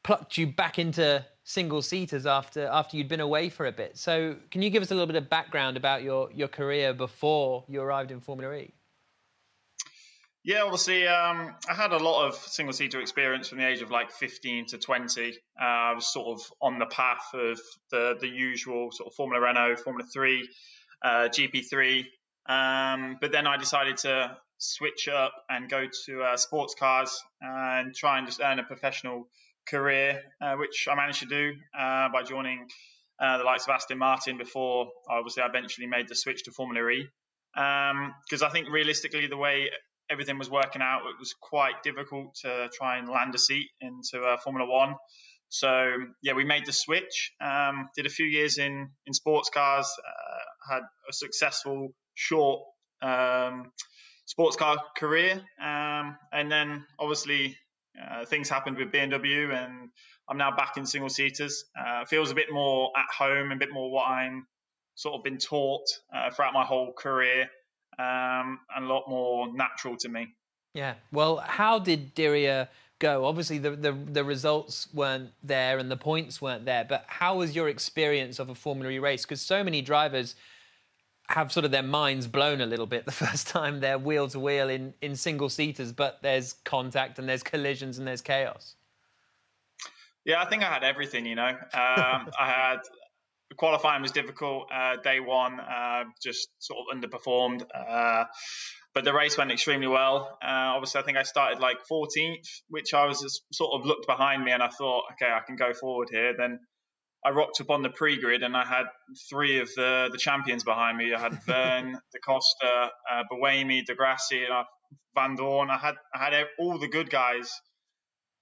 plucked you back into single-seaters after you'd been away for a bit. So can you give us a little bit of background about your career before you arrived in Formula E? Yeah, obviously, I had a lot of single-seater experience from the age of like 15 to 20. I was sort of on the path of the usual sort of Formula Renault, Formula 3, GP3. But then I decided to switch up and go to sports cars and try and just earn a professional career, which I managed to do by joining the likes of Aston Martin before obviously I eventually made the switch to Formula E. Because I think realistically the way everything was working out, it was quite difficult to try and land a seat into Formula One. So yeah, we made the switch, did a few years in sports cars, had a successful short sports car career. And then obviously things happened with BMW and I'm now back in single seaters. Feels a bit more at home, a bit more what I'm sort of been taught throughout my whole career. And a lot more natural to me. Yeah. Well, how did Diriyah go? Obviously, the results weren't there and the points weren't there, but how was your experience of a Formula E race? Because so many drivers have sort of their minds blown a little bit the first time they're wheel to wheel in single-seaters, but there's contact and there's collisions and there's chaos. Yeah, I think I had everything, The qualifying was difficult. Day one, just sort of underperformed. But the race went extremely well. Obviously, I think I started like 14th, which I was just sort of looked behind me and I thought, okay, I can go forward here. Then I rocked up on the pre-grid and I had 3 of the champions behind me. I had Vern, Da Costa, Buemi, De Grassi, and Van Dorn. I had all the good guys.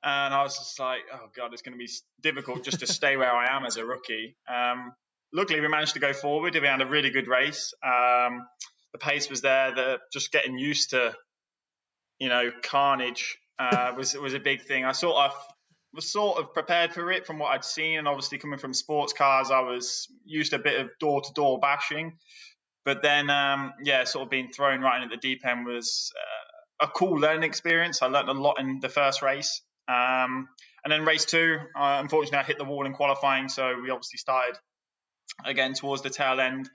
And I was just like, oh, God, it's going to be difficult just to stay where I am as a rookie. Luckily, we managed to go forward. We had a really good race. The pace was there. Just getting used to, carnage was a big thing. I was sort of prepared for it from what I'd seen. And obviously, coming from sports cars, I was used to a bit of door-to-door bashing. But then, sort of being thrown right in at the deep end was a cool learning experience. I learned a lot in the first race. And then race 2, unfortunately, I hit the wall in qualifying. So we obviously started again towards the tail end.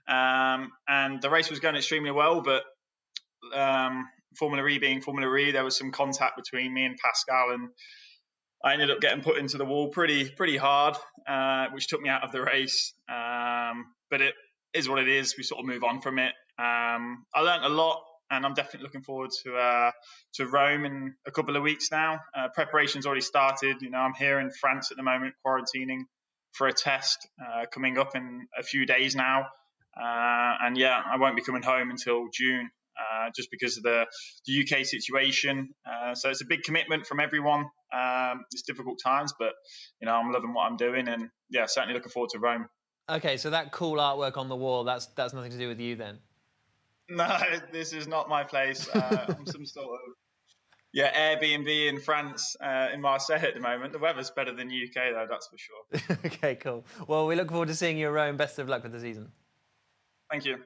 And the race was going extremely well. But Formula E being Formula E, there was some contact between me and Pascal. And I ended up getting put into the wall pretty hard, which took me out of the race. But it is what it is. We sort of move on from it. I learned a lot. And I'm definitely looking forward to Rome in a couple of weeks now. Preparation's already started. I'm here in France at the moment, quarantining for a test coming up in a few days now. I won't be coming home until June, just because of the UK situation. So it's a big commitment from everyone. It's difficult times, but I'm loving what I'm doing, and certainly looking forward to Rome. Okay, so that cool artwork on the wall, that's nothing to do with you then? No, this is not my place. I'm some sort of Airbnb in France, in Marseille at the moment. The weather's better than UK though, that's for sure. Okay, cool. Well, we look forward to seeing you at Rome. Best of luck with the season. Thank you.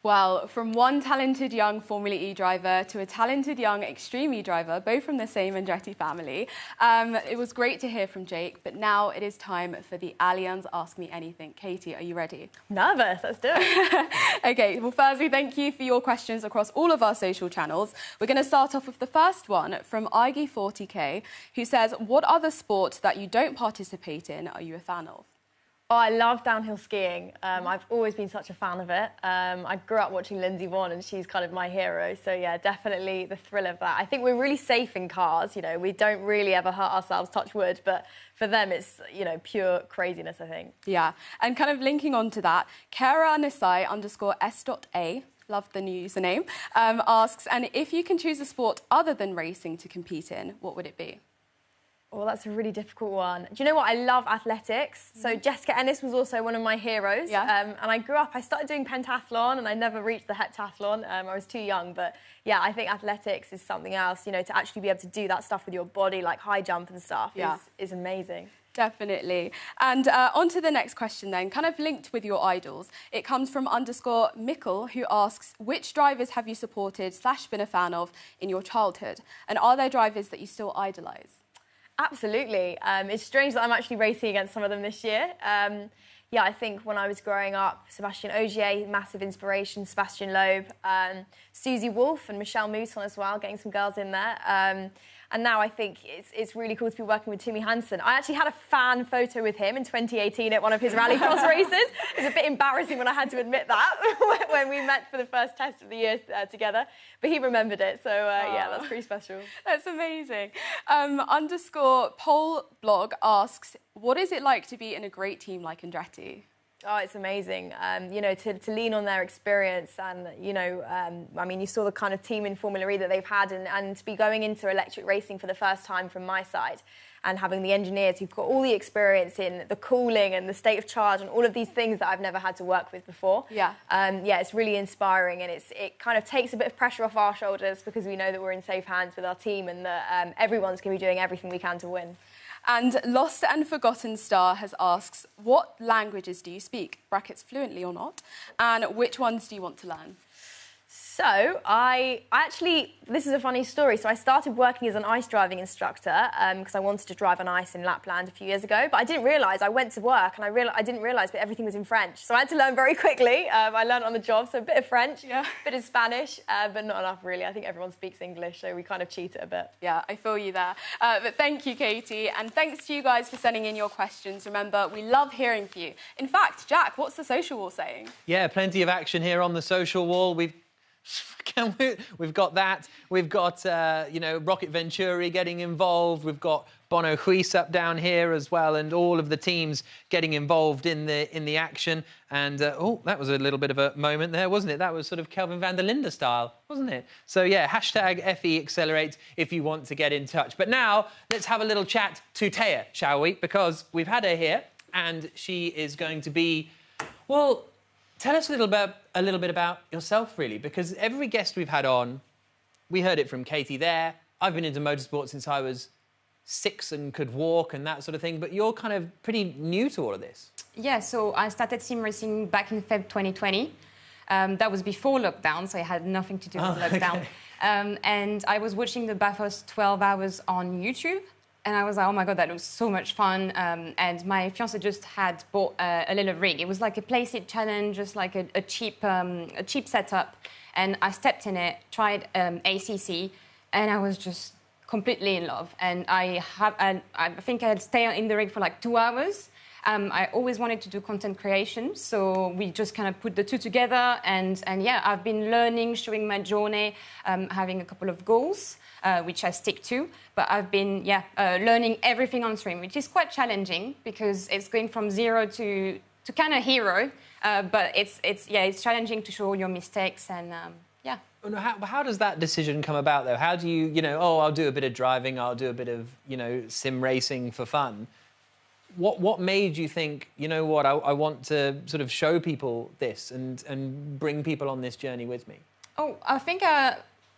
Well, from one talented young Formula E driver to a talented young Extreme E driver, both from the same Andretti family, it was great to hear from Jake, but now it is time for the Allianz Ask Me Anything. Katie, are you ready? Nervous, let's do it. Okay, well, firstly, thank you for your questions across all of our social channels. We're going to start off with the first one from Igi40K, who says, what other sports that you don't participate in are you a fan of? Oh, I love downhill skiing. I've always been such a fan of it. I grew up watching Lindsay Vonn and she's kind of my hero. So yeah, definitely the thrill of that. I think we're really safe in cars. We don't really ever hurt ourselves, touch wood, but for them it's, pure craziness, I think. Yeah, and kind of linking on to that, Kara Nisai _S.A, love the new username, asks, and if you can choose a sport other than racing to compete in, what would it be? Well, that's a really difficult one. Do you know what? I love athletics. So Jessica Ennis was also one of my heroes. Yeah. And I grew up, I started doing pentathlon and I never reached the heptathlon. I was too young. But yeah, I think athletics is something else, to actually be able to do that stuff with your body, like high jump and stuff, is amazing. Definitely. And on to the next question then, kind of linked with your idols. It comes from _Mikkel, who asks, which drivers have you supported / been a fan of in your childhood? And are there drivers that you still idolise? Absolutely. It's strange that I'm actually racing against some of them this year. I think when I was growing up, Sebastian Ogier, massive inspiration, Sebastian Loeb, Susie Wolf and Michelle Mouton as well, getting some girls in there. And now I think it's really cool to be working with Timmy Hansen. I actually had a fan photo with him in 2018 at one of his rallycross races. It was a bit embarrassing when I had to admit that when we met for the first test of the year together. But he remembered it, so that's pretty special. That's amazing. _Pole blog asks, what is it like to be in a great team like Andretti? Oh, it's amazing. To lean on their experience and, you saw the kind of team in Formula E that they've had and to be going into electric racing for the first time from my side and having the engineers who've got all the experience in the cooling and the state of charge and all of these things that I've never had to work with before. Yeah. It's really inspiring and it kind of takes a bit of pressure off our shoulders because we know that we're in safe hands with our team and that everyone's going to be doing everything we can to win. And Lost and Forgotten Star has asked, what languages do you speak, brackets fluently or not, and which ones do you want to learn? So I actually, this is a funny story. So I started working as an ice driving instructor because I wanted to drive on ice in Lapland a few years ago. But I didn't realise, I went to work and I didn't realise that everything was in French. So I had to learn very quickly. I learned on the job, so a bit of French, a bit of Spanish, but not enough really. I think everyone speaks English, so we kind of cheat it a bit. Yeah, I feel you there. But thank you, Katie. And thanks to you guys for sending in your questions. Remember, we love hearing from you. In fact, Jack, what's the social wall saying? Yeah, plenty of action here on the social wall. We've We've got that. We've got, you know, Rocket Venturi getting involved. We've got Bono Huis up down here as well, and all of the teams getting involved in the action. And, oh, that was a little bit of a moment there, wasn't it? That was sort of Kelvin van der Linde style, wasn't it? So, yeah, hashtag FE Accelerate if you want to get in touch. But now, let's have a little chat to Diriyah, shall we? Because we've had her here, and she is going to be, well, tell us a little bit about yourself, really, because every guest we've had on, we heard it from Katie there. I've been into motorsport since I was 6 and could walk and that sort of thing, but you're kind of pretty new to all of this. Yeah, so I started sim racing back in Feb 2020. That was before lockdown, so it had nothing to do with lockdown. Okay. And I was watching the Bathurst 12 hours on YouTube, and I was like, oh my God, that was so much fun. And my fiancé just had bought a little rig. It was like a playset challenge, just like a cheap setup. And I stepped in it, tried ACC, and I was just completely in love. And I think I'd stay in the rig for like 2 hours. I always wanted to do content creation, so we just kind of put the two together. And yeah, I've been learning, showing my journey, having a couple of goals, which I stick to. But I've been, learning everything on stream, which is quite challenging because it's going from zero to kind of hero. But it's challenging to show your mistakes and yeah. How does that decision come about, though? How do you, I'll do a bit of driving, I'll do a bit of, sim racing for fun. What made you think, you know what, I want to sort of show people this and bring people on this journey with me? Oh, I think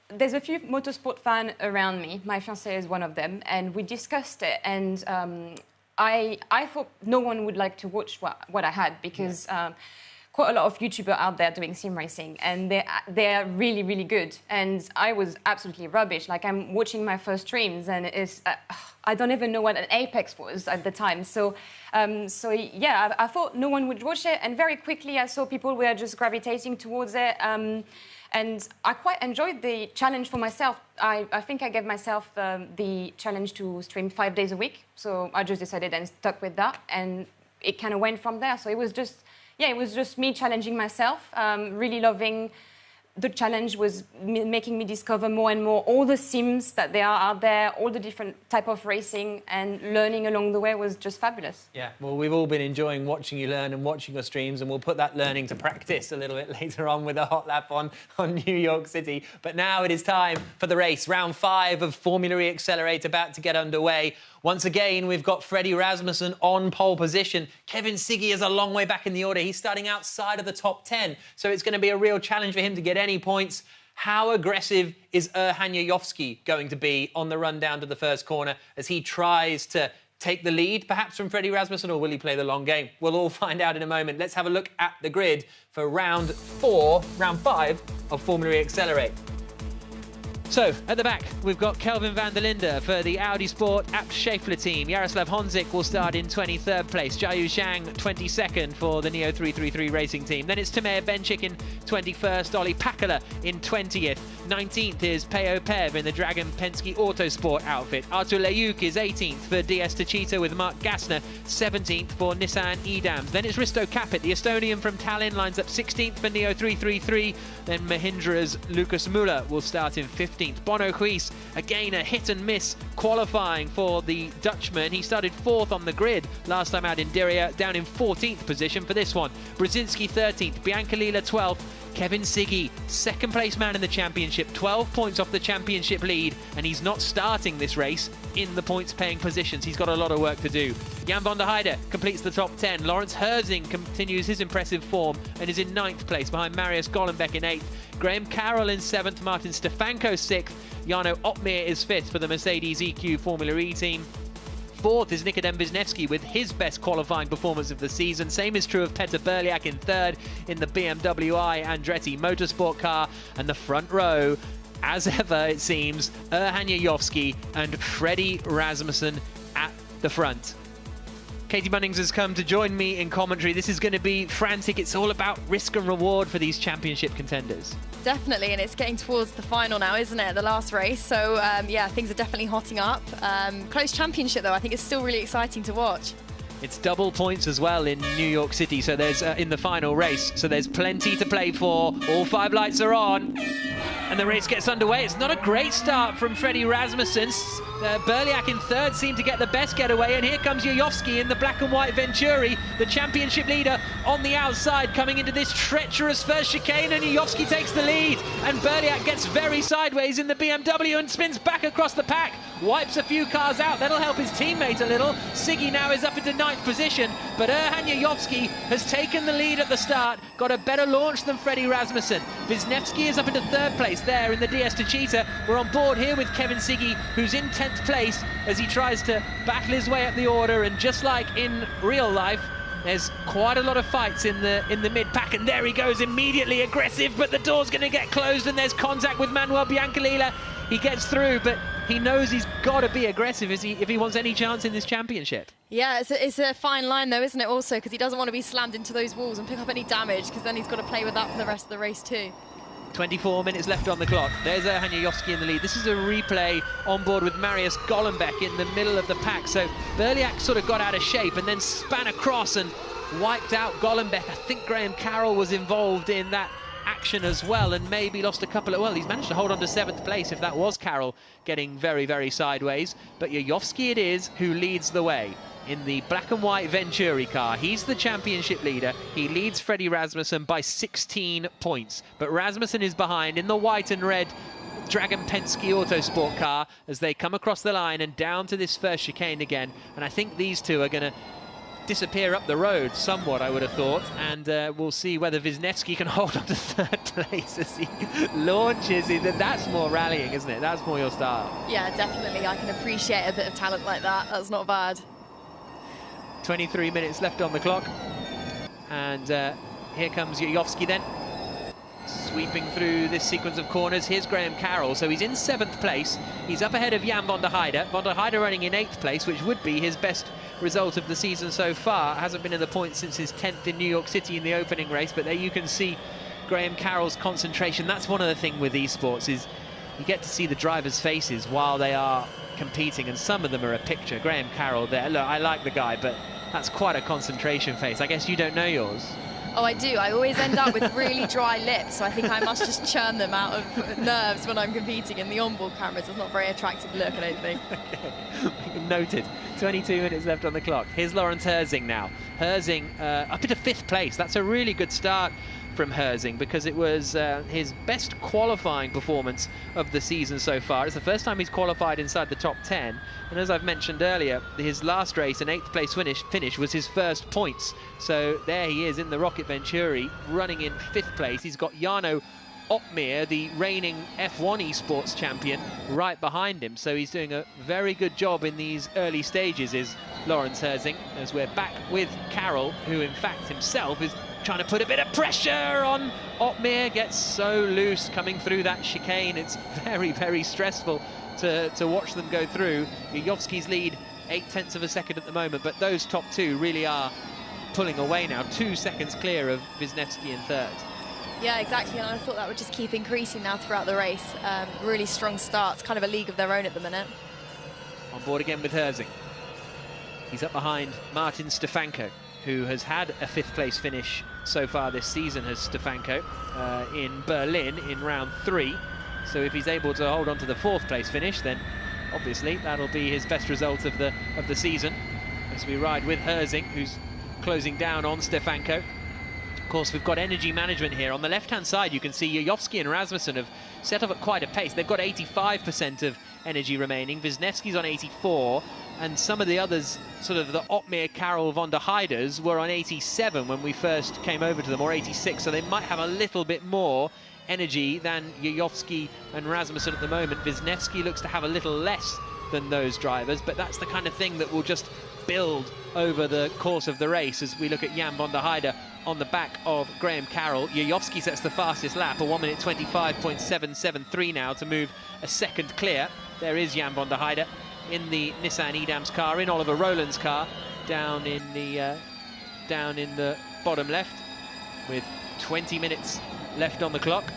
there's a few motorsport fans around me. My fiancé is one of them, and we discussed it. And I thought no one would like to watch what I had because quite a lot of YouTubers out there doing sim racing, and they're really, really good. And I was absolutely rubbish. Like, I'm watching my first streams, and it's I don't even know what an Apex was at the time. So yeah, I thought no one would watch it, and very quickly I saw people were just gravitating towards it. And I quite enjoyed the challenge for myself. I think I gave myself the challenge to stream 5 days a week. So I just decided and stuck with that, and it kind of went from there. So it was just. Yeah, it was just me challenging myself, really loving the challenge was making me discover more and more all the sims that there are out there, all the different type of racing, and learning along the way was just fabulous. Yeah, well, we've all been enjoying watching you learn and watching your streams, and we'll put that learning to practice a little bit later on with a hot lap on New York City. But now it is time for the race. Round 5 of Formula E Accelerate about to get underway. Once again, we've got Freddie Rasmussen on pole position. Kevin Siggy is a long way back in the order. He's starting outside of the top 10, so it's going to be a real challenge for him to get any points. How aggressive is Erhan Jajovski going to be on the run down to the first corner as he tries to take the lead, perhaps from Freddie Rasmussen, or will he play the long game? We'll all find out in a moment. Let's have a look at the grid for round 5 of Formula E Accelerate. So, at the back, we've got Kelvin van der Linde for the Audi Sport Abt Schaeffler team. Jaroslav Honzik will start in 23rd place. Jiayu Zhang, 22nd for the Neo 333 Racing team. Then it's Timea Benchik in 21st, Olli Pakala in 20th. 19th is Peo Pev in the Dragon Penske Autosport outfit. Artur Leyuk is 18th for DS Tachita with Mark Gassner, 17th for Nissan Edams. Then it's Risto Capit, the Estonian from Tallinn, lines up 16th for Neo 333. Then Mahindra's Lucas Muller will start in 15th. Bono Huis, again a hit and miss qualifying for the Dutchman. He started 4th on the grid last time out in Diriyah, down in 14th position for this one. Brzezinski 13th, Biancalila 12th, Kevin Siggy, 2nd place man in the championship, 12 points off the championship lead, and he's not starting this race in the points paying positions. He's got a lot of work to do. Jan van der Heide completes the top 10. Lawrence Herzing continues his impressive form and is in 9th place behind Marius Gollenbeck in 8th. Graham Carroll in 7th, Martin Stefanko 6th, Jarno Opmeer is 5th for the Mercedes EQ Formula E team. 4th is Nikodem Wisniewski with his best qualifying performance of the season. Same is true of Peter Berliak in 3rd in the BMW I Andretti Motorsport car. And the front row, as ever it seems, Erhan Jajovski and Freddie Rasmussen at the front. Katie Bunnings has come to join me in commentary. This is going to be frantic. It's all about risk and reward for these championship contenders. Definitely, and it's getting towards the final now, isn't it? The last race. So, yeah, things are definitely hotting up. Close championship, though. I think it's still really exciting to watch. It's double points as well in New York City, so there's in the final race, so there's plenty to play for. All 5 lights are on, and the race gets underway. It's not a great start from Freddie Rasmussen. Berliak in third seemed to get the best getaway, and here comes Jajovski in the black and white Venturi, the championship leader on the outside, coming into this treacherous first chicane, and Jajovski takes the lead, and Berliak gets very sideways in the BMW and spins back across the pack, wipes a few cars out. That'll help his teammate a little. Siggy now is up into 9th position, but Erhan Jajovski has taken the lead at the start, got a better launch than Freddie Rasmussen. Wisniewski is up into 3rd place there in the DS Techeetah. We're on board here with Kevin Siggy, who's in 10th place as he tries to battle his way up the order, and just like in real life, there's quite a lot of fights in the mid-pack, and there he goes, immediately aggressive, but the door's going to get closed, and there's contact with Manuel Biancalila. He gets through, but he knows he's got to be aggressive if he wants any chance in this championship. Yeah, it's a fine line though, isn't it, also, because he doesn't want to be slammed into those walls and pick up any damage, because then he's got to play with that for the rest of the race too. 24 minutes left on the clock. There's Erhan Jajovski in the lead. This is a replay on board with Marius Golombek in the middle of the pack. So Berliak sort of got out of shape and then span across and wiped out Golombek. I think Graham Carroll was involved in that action as well, and maybe lost a couple of... Well, he's managed to hold on to 7th place if that was Carroll getting very, very sideways. But Jajovski it is who leads the way in the black and white Venturi car. He's the championship leader. He leads Freddie Rasmussen by 16 points. But Rasmussen is behind in the white and red Dragon Penske Autosport car as they come across the line and down to this first chicane again. And I think these two are going to disappear up the road somewhat, I would have thought, and we'll see whether Wisniewski can hold on to 3rd place as he launches. That's more rallying, isn't it? That's more your style. Yeah, definitely. I can appreciate a bit of talent like that. That's not bad. 23 minutes left on the clock, and here comes Jajovski then, sweeping through this sequence of corners. Here's Graham Carroll, so he's in 7th place. He's up ahead of Jan van der Heijden. Van der Heijden running in 8th place, which would be his best result of the season so far. Hasn't been in the points since his 10th in New York City in the opening race, but there you can see Graham Carroll's concentration. That's one of the things with esports, is you get to see the drivers' faces while they are competing, and some of them are a picture. Graham Carroll there, look, I like the guy, but that's quite a concentration face. I guess you don't know yours. Oh, I do. I always end up with really dry lips, so I think I must just churn them out of nerves when I'm competing. In the onboard cameras, it's not a very attractive look, I don't think. Okay. Noted. 22 minutes left on the clock. Here's Lawrence Herzing now. Herzing up into 5th place. That's a really good start from Herzing, because it was his best qualifying performance of the season so far. It's the first time he's qualified inside the top 10, and as I've mentioned earlier, his last race, an 8th place finish was his first points. So there he is in the Rocket Venturi, running in 5th place. He's got Jarno Opmeer, the reigning F1 Esports champion, right behind him. So he's doing a very good job in these early stages, is Lawrence Herzing, as we're back with Carroll, who in fact himself is trying to put a bit of pressure on Opmeer. Gets so loose coming through that chicane. It's very, very stressful to watch them go through. Jajovski's lead 0.8 of a second at the moment, but those top two really are pulling away now. 2 seconds clear of Wisniewski in 3rd. Yeah, exactly, and I thought that would just keep increasing now throughout the race. Really strong starts, kind of a league of their own at the minute. On board again with Herzing. He's up behind Martin Stefanko, who has had a 5th place finish so far this season, has Stefanko, in Berlin in round 3. So if he's able to hold on to the 4th place finish, then obviously that'll be his best result of the season, as we ride with Herzing, who's closing down on Stefanko. Of course, we've got energy management here. On the left-hand side, you can see Jajovski and Rasmussen have set off at quite a pace. They've got 85% of energy remaining. Wisniewski's on 84, and some of the others, sort of the Opmeer, Carroll, van der Heijden, were on 87 when we first came over to them, or 86, so they might have a little bit more energy than Jajovski and Rasmussen at the moment. Wisniewski looks to have a little less than those drivers, but that's the kind of thing that will just build over the course of the race as we look at Jan van der Heijden on the back of Graham Carroll. Jajovski sets the fastest lap, a 1:25.773 now to move a second clear. There is Jan van der Heijden in the Nissan Edams car, in Oliver Rowland's car, down in the bottom left, with 20 minutes left on the clock.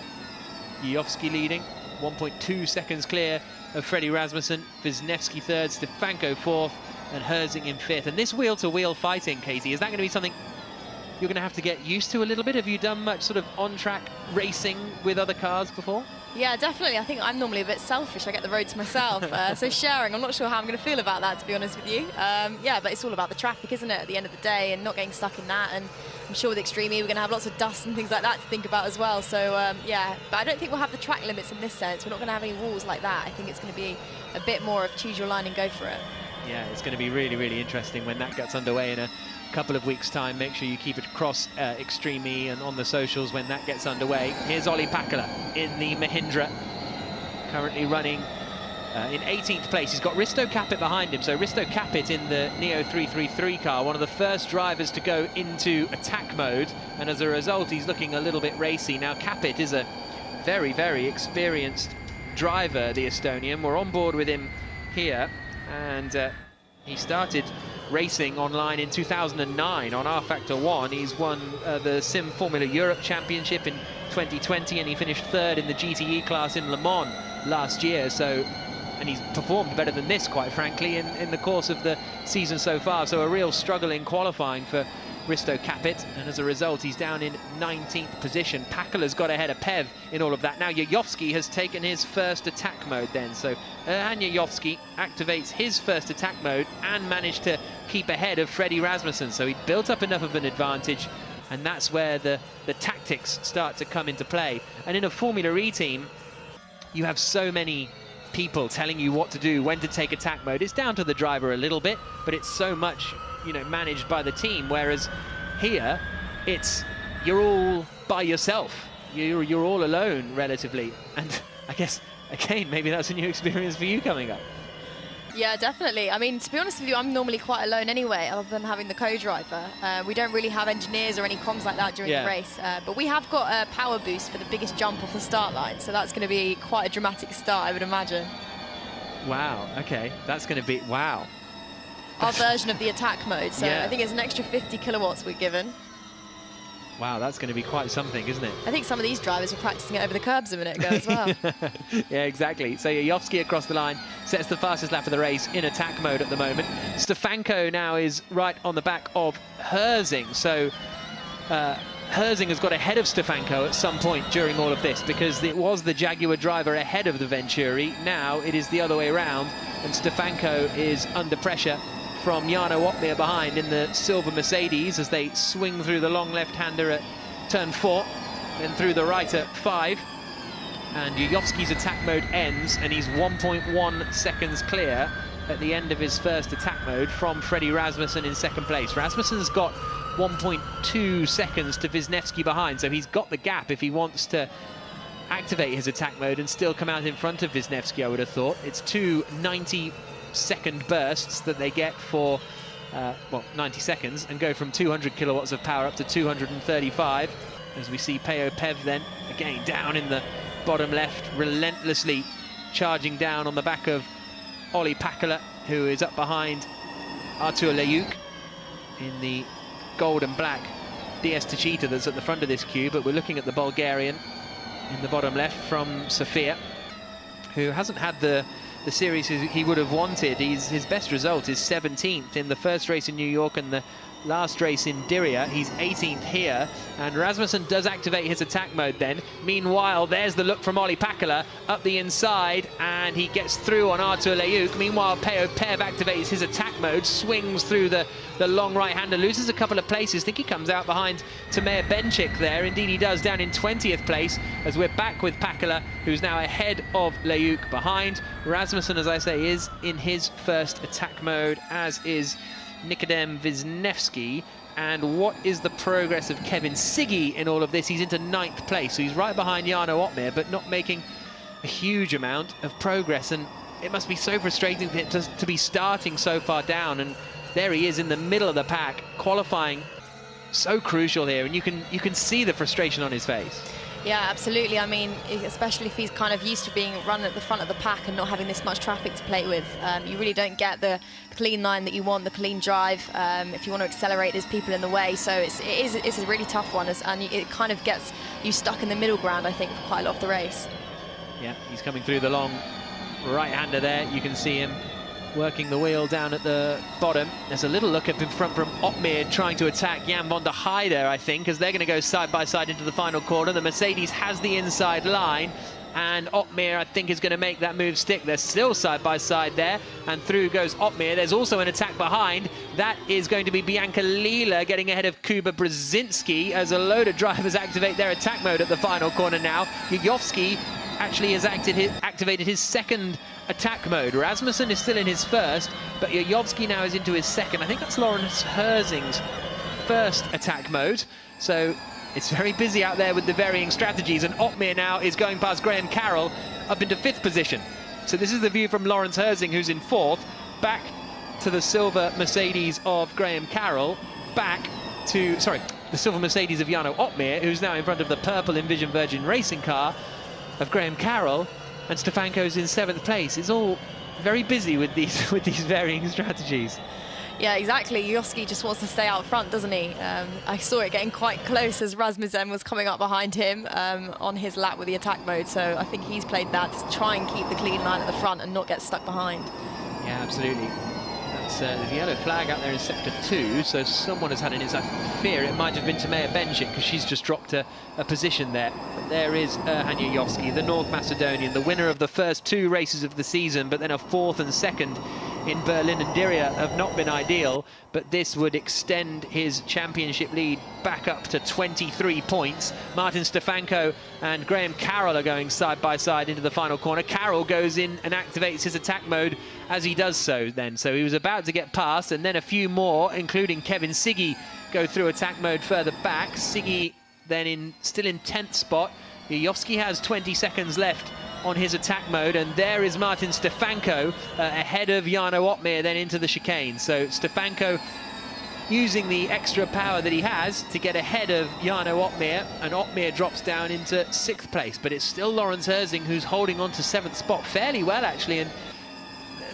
Jajovski leading, 1.2 seconds clear of Freddie Rasmussen. Wisniewski 3rd, Stefanko 4th, and Herzing in 5th. And this wheel-to-wheel fighting, Katie, is that going to be something you're going to have to get used to a little bit? Have you done much sort of on-track racing with other cars before? Yeah, definitely. I think I'm normally a bit selfish. I get the road to myself. So sharing, I'm not sure how I'm going to feel about that, to be honest with you. Yeah, but it's all about the traffic, isn't it, at the end of the day, and not getting stuck in that. And I'm sure with Extreme E, we're going to have lots of dust and things like that to think about as well. So, yeah, but I don't think we'll have the track limits in this sense. We're not going to have any walls like that. I think it's going to be a bit more of choose your line and go for it. Yeah, it's going to be really, really interesting when that gets underway in a couple of weeks' time. Make sure you keep it across Extreme E and on the socials when that gets underway. Here's Olli Pakala in the Mahindra, currently running in 18th place. He's got Risto Capit behind him. So Risto Capit in the Neo 333 car, one of the first drivers to go into attack mode, and as a result he's looking a little bit racy. Now Capit is a very, very experienced driver, the Estonian. We're on board with him here, and he started racing online in 2009 on rFactor 1. He's won the Sim Formula Europe Championship in 2020, and he finished 3rd in the GTE class in Le Mans last year. So, and he's performed better than this, quite frankly, in the course of the season so far. So a real struggle in qualifying for Risto Capit, and as a result he's down in 19th position. Pakala's got ahead of Pev in all of that. Now Jajovski has taken his first attack mode then, so Erhan Jajovski activates his first attack mode and managed to keep ahead of Freddie Rasmussen, so he built up enough of an advantage, and that's where the tactics start to come into play. And in a Formula E team you have so many people telling you what to do, when to take attack mode. It's down to the driver a little bit, but it's so much, you know, managed by the team, whereas here it's you're all by yourself, you're all alone relatively. And I guess again maybe that's a new experience for you coming up. Yeah, definitely. I mean, to be honest with you, I'm normally quite alone anyway, other than having the co-driver. We don't really have engineers or any comms like that during the race, but we have got a power boost for the biggest jump off the start line, so that's going to be quite a dramatic start, I would imagine. Wow, okay, that's going to be, wow. Our version of the attack mode, so Yeah. I think it's an extra 50 kilowatts we're given. Wow, that's going to be quite something, isn't it? I think some of these drivers were practicing it over the curbs a minute ago as well. Yeah, exactly. So Jajovski across the line sets the fastest lap of the race in attack mode at the moment. Stefanko now is right on the back of Herzing. So Herzing has got ahead of Stefanko at some point during all of this, because it was the Jaguar driver ahead of the Venturi. Now it is the other way around, and Stefanko is under pressure from Jarno Opmeer behind in the silver Mercedes as they swing through the long left-hander at turn 4, then through the right at 5. And Jajovski's attack mode ends, and he's 1.1 seconds clear at the end of his first attack mode from Freddie Rasmussen in 2nd place. Rasmussen's got 1.2 seconds to Wisniewski behind, so he's got the gap if he wants to activate his attack mode and still come out in front of Wisniewski, I would have thought. It's 2 90-second bursts that they get for, well, 90 seconds, and go from 200 kilowatts of power up to 235, as we see Peo Pev then, again, down in the bottom left, relentlessly charging down on the back of Olli Pakala, who is up behind Artur Leyuk in the gold and black DS Techeetah that's at the front of this queue. But we're looking at the Bulgarian in the bottom left from Sofia, who hasn't had the series he would have wanted. His best result is 17th in the first race in New York and the last race in Diriyah. He's 18th here, and Rasmussen does activate his attack mode then. Meanwhile, there's the look from Olli Pakala up the inside, and he gets through on Artur Leyuk. Meanwhile, Peo Pev activates his attack mode, swings through the long right-hander, loses a couple of places. I think he comes out behind Tamer Benchik there. Indeed he does, down in 20th place, as we're back with Pakala, who's now ahead of Leyuk behind. Rasmussen, as I say, is in his first attack mode, as is Nikodem Wisniewski. And what is the progress of Kevin Siggy in all of this? He's into 9th place, so he's right behind Jarno Opmeer, but not making a huge amount of progress. And it must be so frustrating to be starting so far down. And there he is in the middle of the pack, qualifying so crucial here, and you can see the frustration on his face. Yeah, absolutely. I mean, especially if he's kind of used to being run at the front of the pack and not having this much traffic to play with. You really don't get the clean line that you want, the clean drive. If you want to accelerate, there's people in the way. So it's a really tough one, and it kind of gets you stuck in the middle ground, I think, for quite a lot of the race. Yeah, he's coming through the long right-hander there. You can see him working the wheel down at the bottom. There's a little look up in front from Otmir trying to attack Jan van der Heijden, I think, as they're going to go side by side into the final corner. The Mercedes has the inside line, and Otmir, I think, is going to make that move stick. They're still side by side there, and through goes Otmir. There's also an attack behind. That is going to be Bianca Lila getting ahead of Kuba Brzezinski as a load of drivers activate their attack mode at the final corner now. Jajovski actually has activated his second attack mode. Rasmussen is still in his first, but Jajovski now is into his second. I think that's Lawrence Herzing's first attack mode. So it's very busy out there with the varying strategies, and Otmir now is going past Graham Carroll up into 5th position. So this is the view from Lawrence Herzing, who's in 4th, back to the silver Mercedes of Graham Carroll, back to, sorry, the silver Mercedes of Jarno Otmir, who's now in front of the purple Envision Virgin racing car of Graham Carroll, and Stefanko's in 7th place. It's all very busy with these varying strategies. Yeah, exactly. Jajovski just wants to stay out front, doesn't he? I saw it getting quite close as Rasmussen was coming up behind him on his lap with the attack mode. So I think he's played that to try and keep the clean line at the front and not get stuck behind. Yeah, absolutely. That's the yellow flag out there in sector 2, so someone has had it in his, I fear it might have been Tamea Benchik, because she's just dropped a position there. But there is Erhan Jajovski, the North Macedonian, the winner of the first 2 races of the season, but then a 4th and 2nd in Berlin and Diriyah have not been ideal, but this would extend his championship lead back up to 23 points. Martin Stefanko and Graham Carroll are going side by side into the final corner. Carroll goes in and activates his attack mode as he does so then. So he was about to get past, and then a few more, including Kevin Siggy, go through attack mode further back. Siggy then still in 10th spot. Jajovski has 20 seconds left on his attack mode, and there is Martin Stefanko ahead of Jarno Otmir then into the chicane. So Stefanko using the extra power that he has to get ahead of Jarno Otmir, and Otmir drops down into 6th place, but it's still Lawrence Herzing who's holding on to 7th spot fairly well, actually. And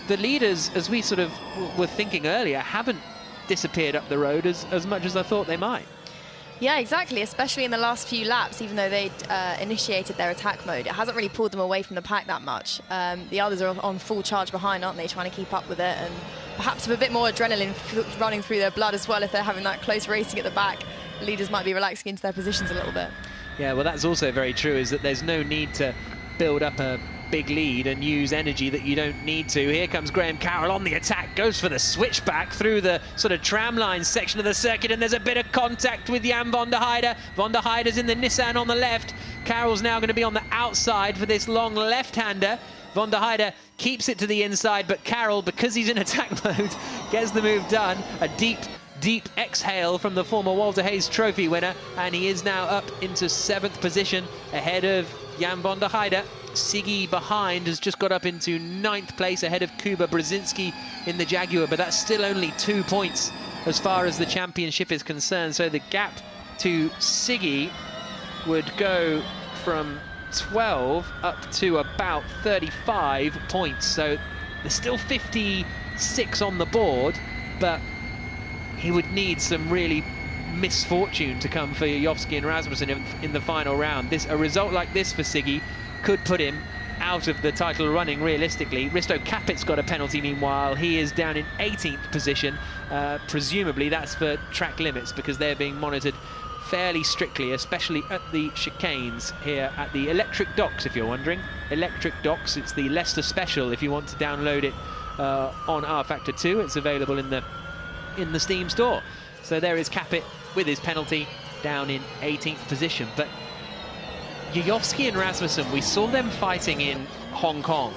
the leaders, as we sort of were thinking earlier, haven't disappeared up the road as much as I thought they might. Yeah, exactly, especially in the last few laps, even though they'd initiated their attack mode. It hasn't really pulled them away from the pack that much. The others are on full charge behind, aren't they, trying to keep up with it, and perhaps with a bit more adrenaline running through their blood as well. If they're having that close racing at the back, the leaders might be relaxing into their positions a little bit. Yeah, well, that's also very true, is that there's no need to build up a big lead and use energy that you don't need to. Here comes Graham Carroll on the attack, goes for the switchback through the sort of tramline section of the circuit, and there's a bit of contact with Jan van der Heijden. Van der Heijden's in the Nissan on the left. Carroll's now going to be on the outside for this long left-hander. Van der Heijden keeps it to the inside, but Carroll, because he's in attack mode, gets the move done. A deep exhale from the former Walter Hayes Trophy winner, and he is now up into 7th position ahead of Jan van der Heijden. Siggy behind has just got up into 9th place ahead of Kuba Brzezinski in the Jaguar, but that's still only 2 points as far as the championship is concerned. So the gap to Siggy would go from 12 up to about 35 points. So there's still 56 on the board, but he would need some really misfortune to come for Jajovski and Rasmussen in the final round. A result like this for Siggy could put him out of the title running realistically. Risto Capit's got a penalty meanwhile. He is down in 18th position. Presumably that's for track limits, because they're being monitored fairly strictly, especially at the chicanes here at the Electric Docks, if you're wondering. Electric Docks, it's the Leicester Special if you want to download it on rFactor 2. It's available in the Steam store. So there is Capit with his penalty down in 18th position. But Jajovski and Rasmussen, we saw them fighting in Hong Kong.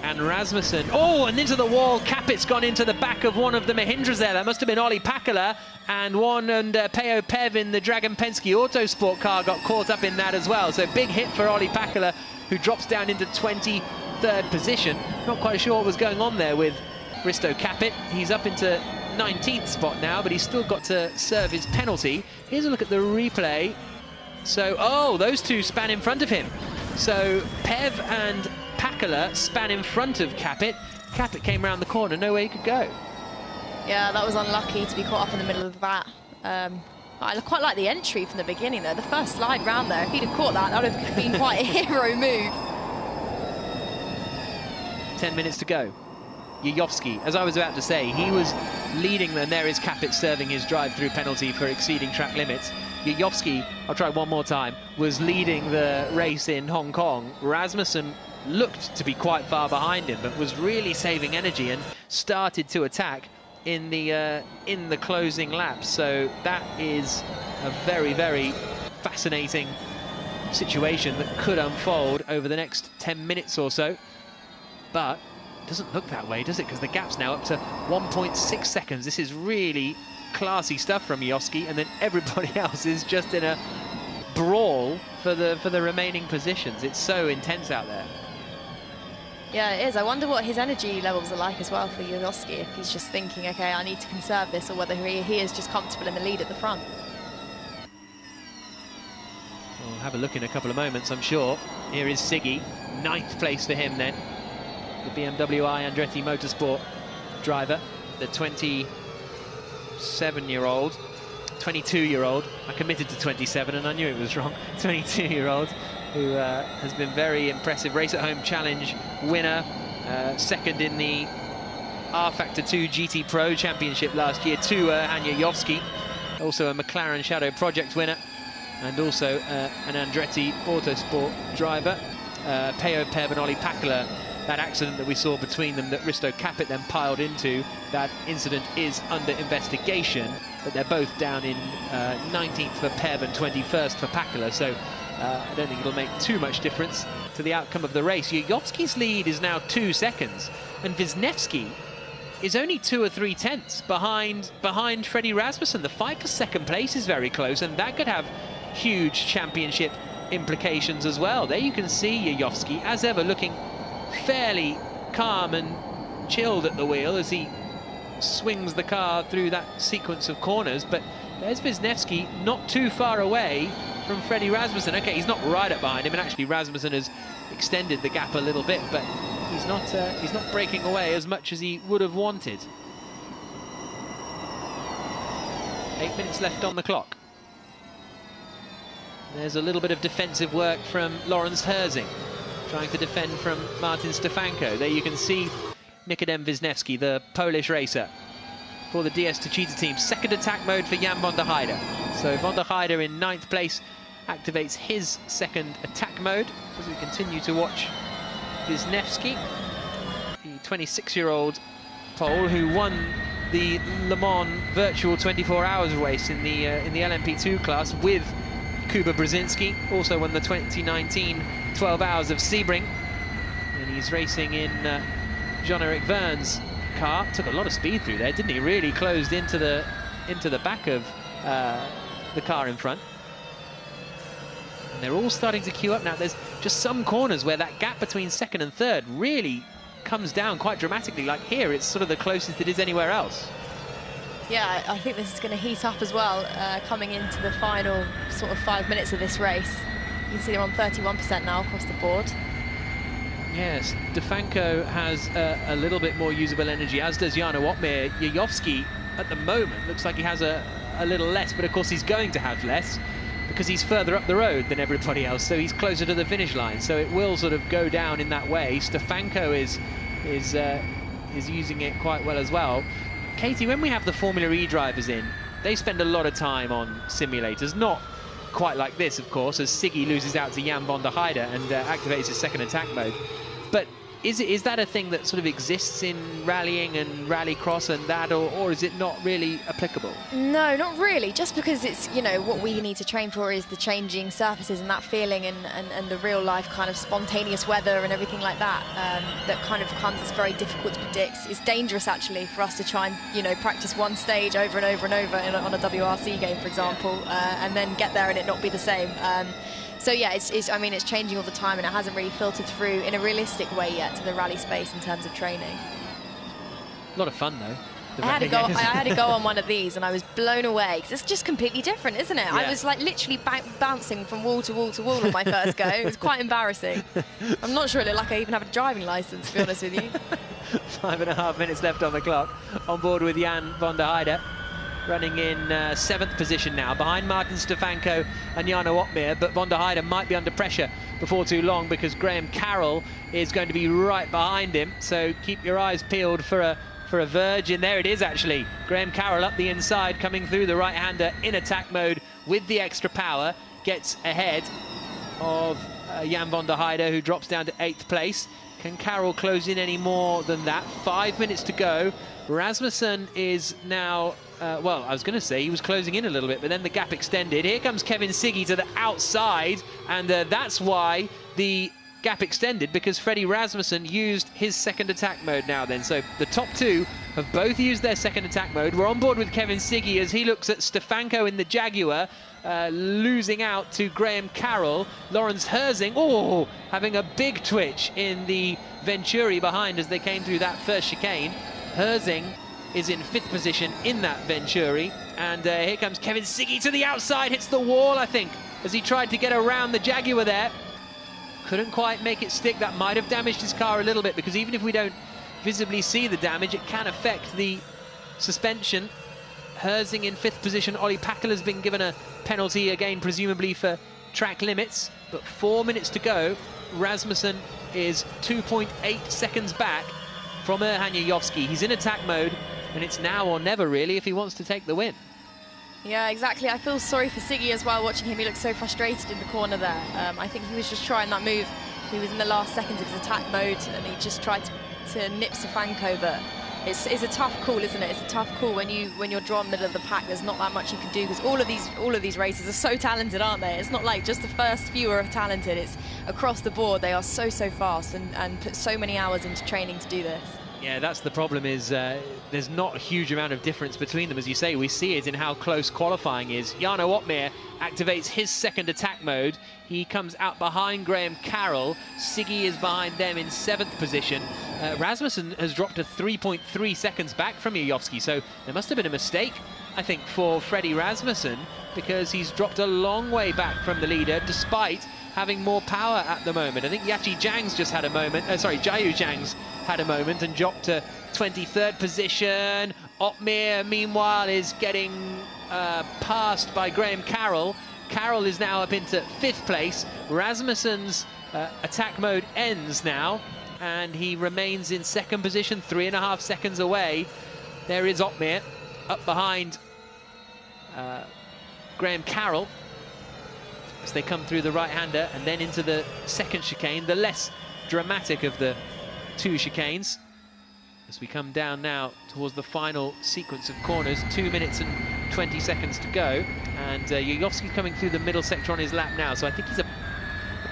And Rasmussen, oh, and into the wall. Capit's gone into the back of one of the Mahindras there. That must have been Olli Pakala. And Peo Pev in the Dragon Penske Autosport car got caught up in that as well. So big hit for Olli Pakala, who drops down into 23rd position. Not quite sure what was going on there with Risto Capit. He's up into 19th spot now, but he's still got to serve his penalty. Here's a look at the replay. So, oh, those two span in front of him. So Pev and Pakala span in front of Capit. Capit came around the corner, nowhere he could go. Yeah, that was unlucky to be caught up in the middle of that. I quite like the entry from the beginning, though. The first slide round there, if he'd have caught that, that would have been quite a hero move. 10 minutes to go. Jajovski. As I was about to say, he was leading, and there is Capit serving his drive-through penalty for exceeding track limits. Jajovski, I'll try one more time, was leading the race in Hong Kong. Rasmussen looked to be quite far behind him, but was really saving energy and started to attack in the closing lap. So that is a very, very fascinating situation that could unfold over the next 10 minutes or so. But it doesn't look that way, does it? Because the gap's now up to 1.6 seconds. This is really classy stuff from Jajovski, and then everybody else is just in a brawl for the remaining positions. It's so intense out there. Yeah, it is. I wonder what his energy levels are like as well for Jajovski, if he's just thinking, okay, I need to conserve this, or whether he is just comfortable in the lead at the front. We'll have a look in a couple of moments, I'm sure. Here is Siggy, 9th place for him then. The BMW I Andretti Motorsport driver, the 27-year-old, 22-year-old. I committed to 27 and I knew it was wrong. 22-year-old who has been very impressive. Race at Home Challenge winner, second in the rFactor 2 GT Pro Championship last year to Erhan Jajovski, also a McLaren Shadow Project winner, and also an Andretti Autosport driver. Peo Perbanoli Pakula, that accident that we saw between them that Risto Capit then piled into, that incident is under investigation, but they're both down in 19th for Peb and 21st for Pakula, so I don't think it'll make too much difference to the outcome of the race. Jajovski's lead is now 2 seconds, and Wisniewski is only 2 or 3 tenths behind Freddie Rasmussen. The fight for second place is very close, and that could have huge championship implications as well. There you can see Jajovski, as ever, looking fairly calm and chilled at the wheel as he swings the car through that sequence of corners, but there's Wisniewski not too far away from Freddie Rasmussen. Okay, he's not right up behind him, and actually Rasmussen has extended the gap a little bit, but he's not breaking away as much as he would have wanted. 8 minutes left on the clock. There's a little bit of defensive work from Lawrence Herzing, trying to defend from Martin Stefanko. There you can see Nikodem Wisniewski, the Polish racer, for the DS Techeetah team. Second attack mode for Jan van der Heijden. So van der Heijden in 9th place activates his second attack mode as we continue to watch Wisniewski, the 26-year-old Pole who won the Le Mans virtual 24 hours race in the LMP2 class with Kuba Brzezinski, also won the 2019 12 hours of Sebring, and he's racing in Jean-Eric Verne's car. Took a lot of speed through there, didn't he? Really closed into the back of the car in front. And they're all starting to queue up now. There's just some corners where that gap between second and third really comes down quite dramatically. Like here, it's sort of the closest it is anywhere else. Yeah, I think this is going to heat up as well, coming into the final sort of 5 minutes of this race. You can see they're on 31% now across the board. Yes, Stefanko has a little bit more usable energy, as does Jarno Otmir. Jajovski, at the moment, looks like he has a little less, but of course he's going to have less because he's further up the road than everybody else, so he's closer to the finish line. So it will sort of go down in that way. Stefanko is using it quite well as well. Katie, when we have the Formula E drivers in, they spend a lot of time on simulators, not quite like this, of course, as Siggy loses out to Jan van der Heijden and activates his second attack mode. But is that a thing that sort of exists in rallying and rallycross and that, or is it not really applicable? No, not really, just because it's, you know, what we need to train for is the changing surfaces and that feeling and the real life kind of spontaneous weather and everything like that, that kind of comes. It's very difficult to predict. It's dangerous actually for us to try and, you know, practice one stage over and over and over on a WRC game, for example, and then get there and it not be the same. So yeah, I mean, it's changing all the time, and it hasn't really filtered through in a realistic way yet to the rally space in terms of training. A lot of fun though. I had to go on one of these, and I was blown away because it's just completely different, isn't it? Yeah. I was like literally bouncing from wall to wall to wall on my first go. It was quite embarrassing. I'm not sure it looked like I even have a driving license, to be honest with you. 5.5 minutes left on the clock. On board with Jan van der Heijden. running in 7th position now, behind Martin Stefanko and Jarno Opmeer, but Von der Heide might be under pressure before too long because Graham Carroll is going to be right behind him, so keep your eyes peeled for a verge, and there it is actually. Graham Carroll up the inside, coming through the right-hander in attack mode with the extra power, gets ahead of Jan Von der Heide, who drops down to 8th place. Can Carroll close in any more than that? 5 minutes to go. Rasmussen is now, well, I was going to say he was closing in a little bit, but then the gap extended. Here comes Kevin Siggy to the outside, and that's why the gap extended, because Freddie Rasmussen used his second attack mode now then. So the top two have both used their second attack mode. We're on board with Kevin Siggy as he looks at Stefanko in the Jaguar, losing out to Graham Carroll. Lawrence Herzing, oh, having a big twitch in the Venturi behind as they came through that first chicane. Herzing is in 5th position in that Venturi, and here comes Kevin Siggy to the outside, hits the wall, I think, as he tried to get around the Jaguar there. Couldn't quite make it stick. That might have damaged his car a little bit, because even if we don't visibly see the damage, it can affect the suspension. Herzing in 5th position. Olli Pakala has been given a penalty, again presumably for track limits, but 4 minutes to go. Rasmussen is 2.8 seconds back from Erhan Jajovski. He's in attack mode, and it's now or never really if he wants to take the win. Yeah, exactly. I feel sorry for Siggy as well, watching him. He looked so frustrated in the corner there. I think he was just trying that move. He was in the last seconds of his attack mode, and he just tried to nip Stefanko, but it's a tough call, isn't it? It's a tough call when you're drawn middle of the pack. There's not that much you can do, because all of these races are so talented, aren't they? It's not like just the first few are talented. It's across the board. They are so fast and put so many hours into training to do this. Yeah, that's the problem, is there's not a huge amount of difference between them. As you say, we see it in how close qualifying is. Jarno Opmeer activates his second attack mode. He comes out behind Graham Carroll. Siggy is behind them in 7th position. Rasmussen has dropped to 3.3 seconds back from Jajovski, so there must have been a mistake, I think, for Freddie Rasmussen, because he's dropped a long way back from the leader, despite having more power at the moment. I think Yachi Zhang's just had a moment, Jiayu Zhang's had a moment and dropped to 23rd position. Opmeer, meanwhile, is getting passed by Graham Carroll. Carroll is now up into 5th place. Rasmussen's attack mode ends now, and he remains in 2nd position, 3.5 seconds away. There is Opmeer up behind Graham Carroll as they come through the right-hander and then into the second chicane, the less dramatic of the two chicanes. As we come down now towards the final sequence of corners, 2 minutes and 20 seconds to go, and Jajovski coming through the middle sector on his lap now, so I think he's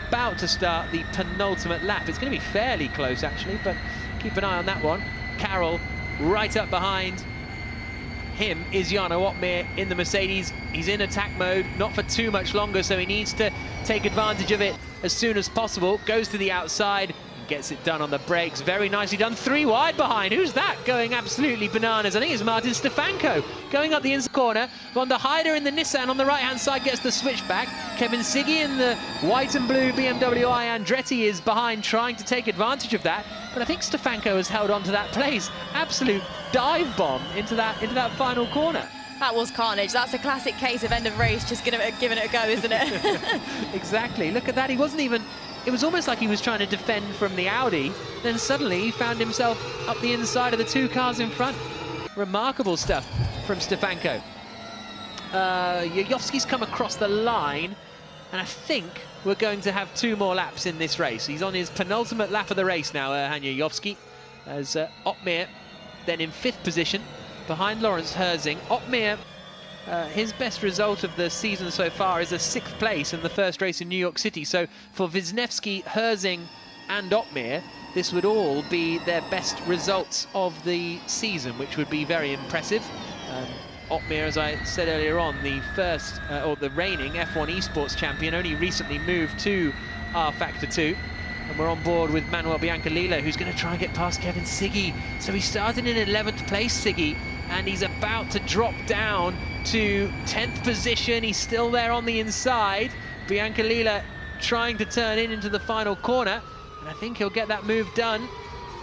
about to start the penultimate lap. It's going to be fairly close actually, but keep an eye on that one. Carroll right up behind him is Jarno Opmeer in the Mercedes. He's in attack mode, not for too much longer, so he needs to take advantage of it as soon as possible. Goes to the outside, gets it done on the brakes. Very nicely done. 3 wide behind. Who's that going absolutely bananas? I think it's Martin Stefanko going up the inside corner. Von der Heide in the Nissan on the right-hand side gets the switchback. Kevin Siggy in the white and blue BMW I Andretti is behind, trying to take advantage of that. But I think Stefanko has held on to that place. Absolute dive bomb into that final corner. That was carnage. That's a classic case of end of race, just giving it a go, isn't it? Exactly. Look at that. He wasn't even... It was almost like he was trying to defend from the Audi, then suddenly he found himself up the inside of the 2 cars in front. Remarkable stuff from Stefanko. Jajovski's come across the line, and I think we're going to have 2 more laps in this race. He's on his penultimate lap of the race now, Erhan Jajovski, as Opmeer then in 5th position behind Lawrence Herzing. Opmeer, his best result of the season so far is a 6th place in the first race in New York City. So for Wisniewski, Herzing and Opmeer, this would all be their best results of the season, which would be very impressive. Opmeer, as I said earlier on, the first, or the reigning F1 Esports champion, only recently moved to rFactor 2. And we're on board with Manuel Biancalillo, who's going to try and get past Kevin Siggy. So he started in 11th place, Siggy, and he's about to drop down to 10th position. He's still there on the inside. Biancalillo trying to turn into the final corner, and I think he'll get that move done.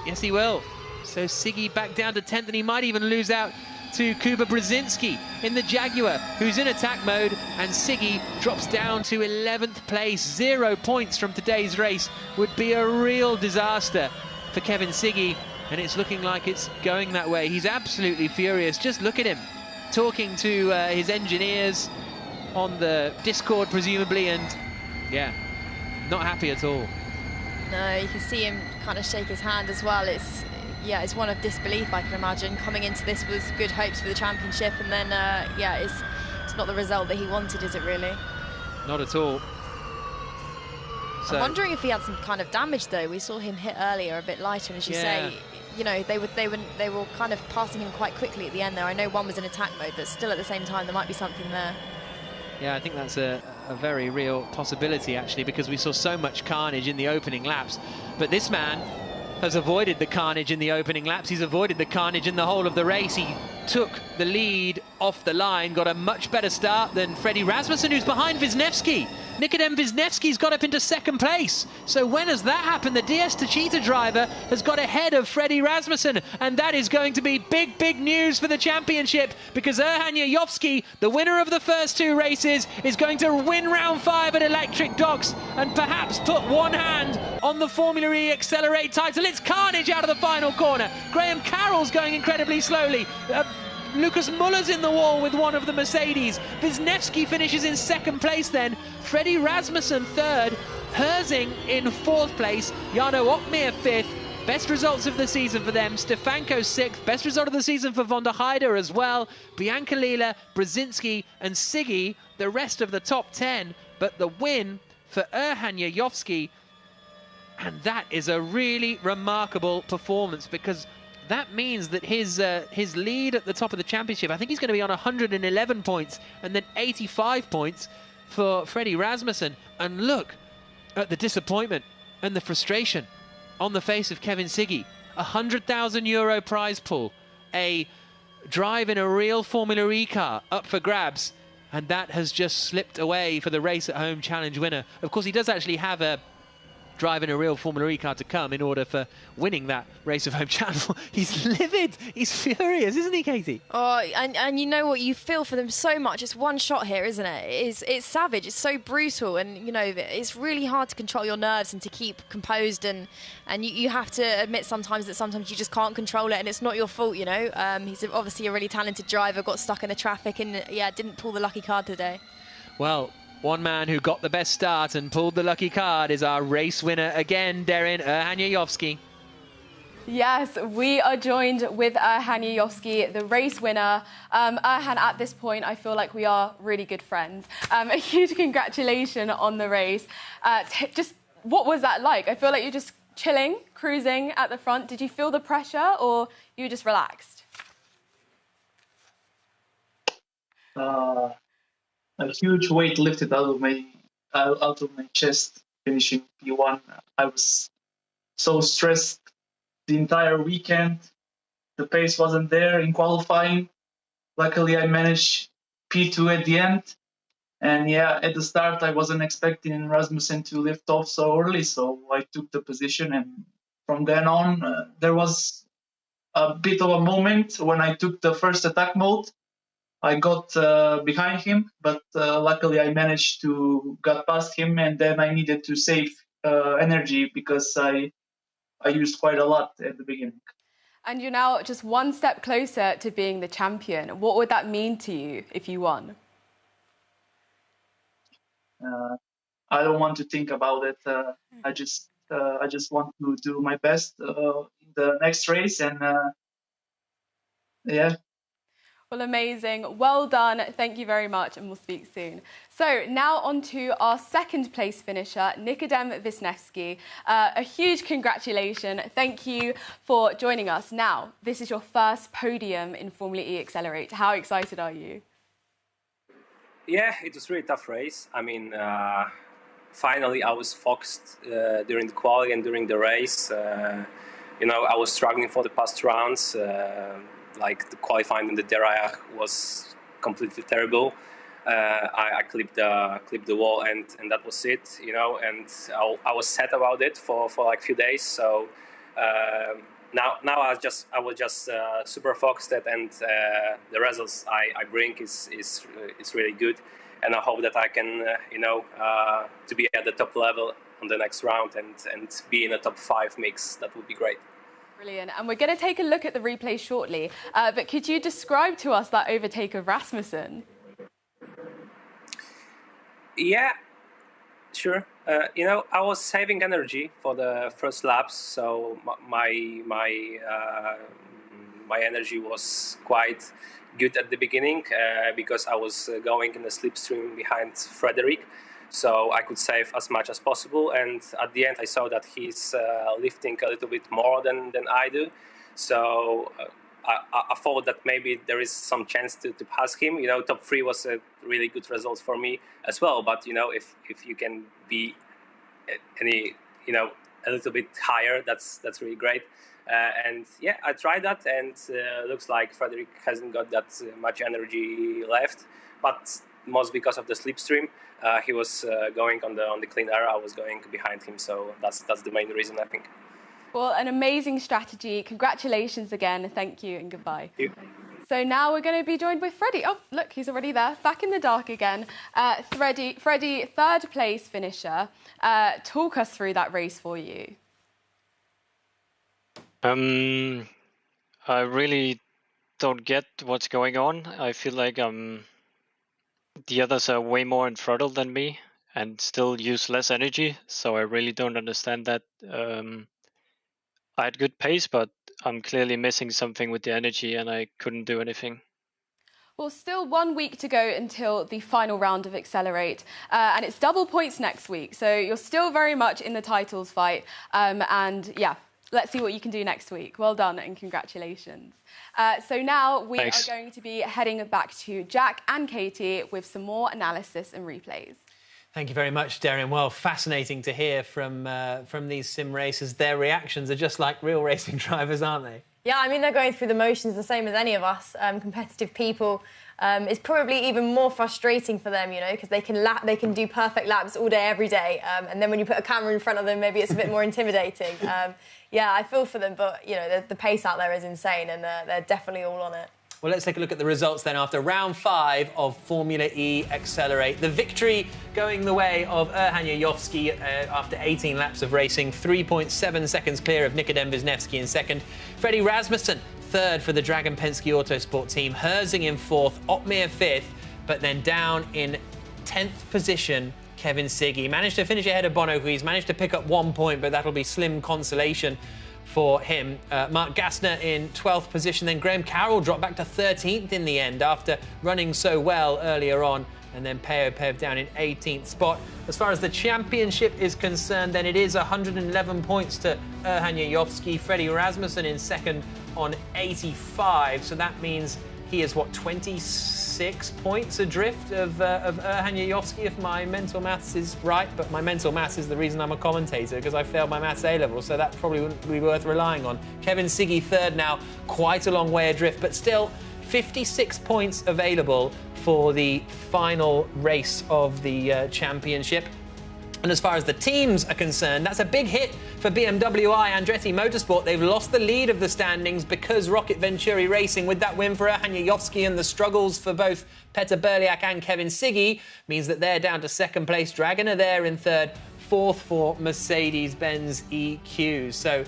Yes, he will. So Siggy back down to 10th, and he might even lose out to Kuba Brzezinski in the Jaguar, who's in attack mode, and Siggy drops down to 11th place. 0 points from today's race would be a real disaster for Kevin Siggy, and it's looking like it's going that way. He's absolutely furious. Just look at him talking to his engineers on the Discord, presumably, and yeah, not happy at all. No, you can see him kind of shake his hand as well. It's one of disbelief, I can imagine. Coming into this with good hopes for the championship, and then yeah, it's not the result that he wanted, is it really? Not at all. So, I'm wondering if he had some kind of damage though. We saw him hit earlier a bit lighter, and as you say, you know, they were kind of passing him quite quickly at the end there. I know one was in attack mode, but still at the same time there might be something there. yeah, I think that's a very real possibility, actually, because we saw so much carnage in the opening laps. But this man has avoided the carnage in the opening laps. He's avoided the carnage in the whole of the race. He took the lead off the line, got a much better start than Freddie Rasmussen, who's behind Wisniewski. Nikodem Wisniewski's got up into second place. So when has that happened? The DS Techeetah driver has got ahead of Freddie Rasmussen, and that is going to be big, big news for the championship, because Erhan Jajovski, the winner of the first 2 races, is going to win round 5 at Electric Docks and perhaps put one hand on the Formula E Accelerate title. It's carnage out of the final corner. Graham Carroll's going incredibly slowly. Lucas Muller's in the wall with one of the Mercedes. Wisniewski finishes in second place then. Freddie Rasmussen third. Herzing in fourth place. Jarno Okmeer fifth. Best results of the season for them. Stefanko sixth. Best result of the season for Von der Heide as well. Bianca Lila, Brzezinski and Siggy, the rest of the top 10. But the win for Erhan Jajovski. And that is a really remarkable performance, because that means that his lead at the top of the championship, I think he's going to be on 111 points, and then 85 points for Freddie Rasmussen. And look at the disappointment and the frustration on the face of Kevin Siggy. €100,000 prize pool, a drive in a real Formula E car up for grabs, and that has just slipped away for the Race at Home Challenge winner. Of course, he does actually have a driving a real Formula E car to come in order for winning that Race of Home Challenge. He's livid. He's furious, isn't he, Katie? Oh, and you know what? You feel for them so much. It's one shot here, isn't it? It's savage. It's so brutal, and you know it's really hard to control your nerves and to keep composed. And you have to admit sometimes that sometimes you just can't control it, and it's not your fault. You know, he's obviously a really talented driver. Got stuck in the traffic, and yeah, didn't pull the lucky card today. Well, one man who got the best start and pulled the lucky card is our race winner again, Darren, Erhan Jajovski. Yes, we are joined with Erhan Jajovski, the race winner. Erhan, at this point, I feel like we are really good friends. A huge congratulations on the race. Just what was that like? I feel like you're just chilling, cruising at the front. Did you feel the pressure, or you were just relaxed? A huge weight lifted out of my chest finishing P1. I was so stressed the entire weekend. The pace wasn't there in qualifying. Luckily, I managed P2 at the end. And yeah, at the start, I wasn't expecting Rasmussen to lift off so early, so I took the position. And from then on, there was a bit of a moment when I took the first attack mode. I got behind him, but luckily I managed to get past him, and then I needed to save energy because I used quite a lot at the beginning. And you're now just one step closer to being the champion. What would that mean to you if you won? I don't want to think about it. I just want to do my best in the next race, and yeah. Well, amazing. Well done. Thank you very much, and we'll speak soon. So now on to our second place finisher, Nikodem Wisniewski. A huge congratulations. Thank you for joining us. Now, this is your first podium in Formula E Accelerate. How excited are you? Yeah, it was a really tough race. I mean, finally I was focused during the quali and during the race. You know, I was struggling for the past rounds. Like the qualifying in the Diriyah was completely terrible. I clipped the wall, and that was it. You know, and I was sad about it for like a few days. So now I was just super focused, and the results I bring is really good, and I hope that I can to be at the top level on the next round and be in a top 5 mix. That would be great. Brilliant. And we're going to take a look at the replay shortly. But could you describe to us that overtake of Rasmussen? Yeah, sure. I was saving energy for the first laps, so my energy was quite good at the beginning because I was going in the slipstream behind Frederick, so I could save as much as possible. And at the end, I saw that he's lifting a little bit more than I do, so I thought that maybe there is some chance to pass him. Top 3 was a really good result for me as well. But if you can be a little bit higher, that's really great. And yeah, I tried that, and looks like Frederick hasn't got that much energy left. But most because of the slipstream, he was going on the clean air. I was going behind him, so that's the main reason, I think. Well, an amazing strategy. Congratulations again. Thank you and goodbye. Thank you. So now we're going to be joined by Freddie. Oh, look, he's already there. Back in the dark again. Freddie, 3rd place finisher. Talk us through that race for you. I really don't get what's going on. I feel like the others are way more in throttle than me and still use less energy. So I really don't understand that. I had good pace, but I'm clearly missing something with the energy, and I couldn't do anything. Well, still 1 week to go until the final round of Accelerate, and it's double points next week, so you're still very much in the titles fight, and yeah, let's see what you can do next week. Well done and congratulations. So now we are going to be heading back to Jack and Katie with some more analysis and replays. Thank you very much, Darren. Well, fascinating to hear from these sim racers. Their reactions are just like real racing drivers, aren't they? Yeah, I mean, they're going through the motions the same as any of us, competitive people. It's probably even more frustrating for them, because they can do perfect laps all day, every day. And then when you put a camera in front of them, maybe it's a bit more intimidating. Yeah, I feel for them, but, the pace out there is insane, and they're definitely all on it. Well, let's take a look at the results then after round 5 of Formula E Accelerate. The victory going the way of Erhan Jajovski after 18 laps of racing, 3.7 seconds clear of Nikodem Wisniewski in 2nd. Freddie Rasmussen, 3rd for the Dragon Penske Autosport team. Herzing in 4th, Otmir 5th, but then down in 10th position, Kevin Siggy. Managed to finish ahead of Bono, who he's managed to pick up 1 point, but that'll be slim consolation for him. Mark Gassner in 12th position, then Graham Carroll dropped back to 13th in the end after running so well earlier on, and then Peo Pev down in 18th spot. As far as the championship is concerned, then it is 111 points to Erhan Jajovski, Freddie Rasmussen in 2nd on 85, so that means he is, 26 points adrift of Erhan Jajovski, if my mental maths is right, but my mental maths is the reason I'm a commentator, because I failed my maths A-level, so that probably wouldn't be worth relying on. Kevin Siggy 3rd now, quite a long way adrift, but still 56 points available for the final race of the championship. And as far as the teams are concerned, that's a big hit for BMW I Andretti Motorsport. They've lost the lead of the standings because Rocket Venturi Racing, with that win for Erhan Jajovski and the struggles for both Petr Berliak and Kevin Siggy, means that they're down to 2nd place. Dragon are there in 3rd, 4th for Mercedes-Benz EQ. So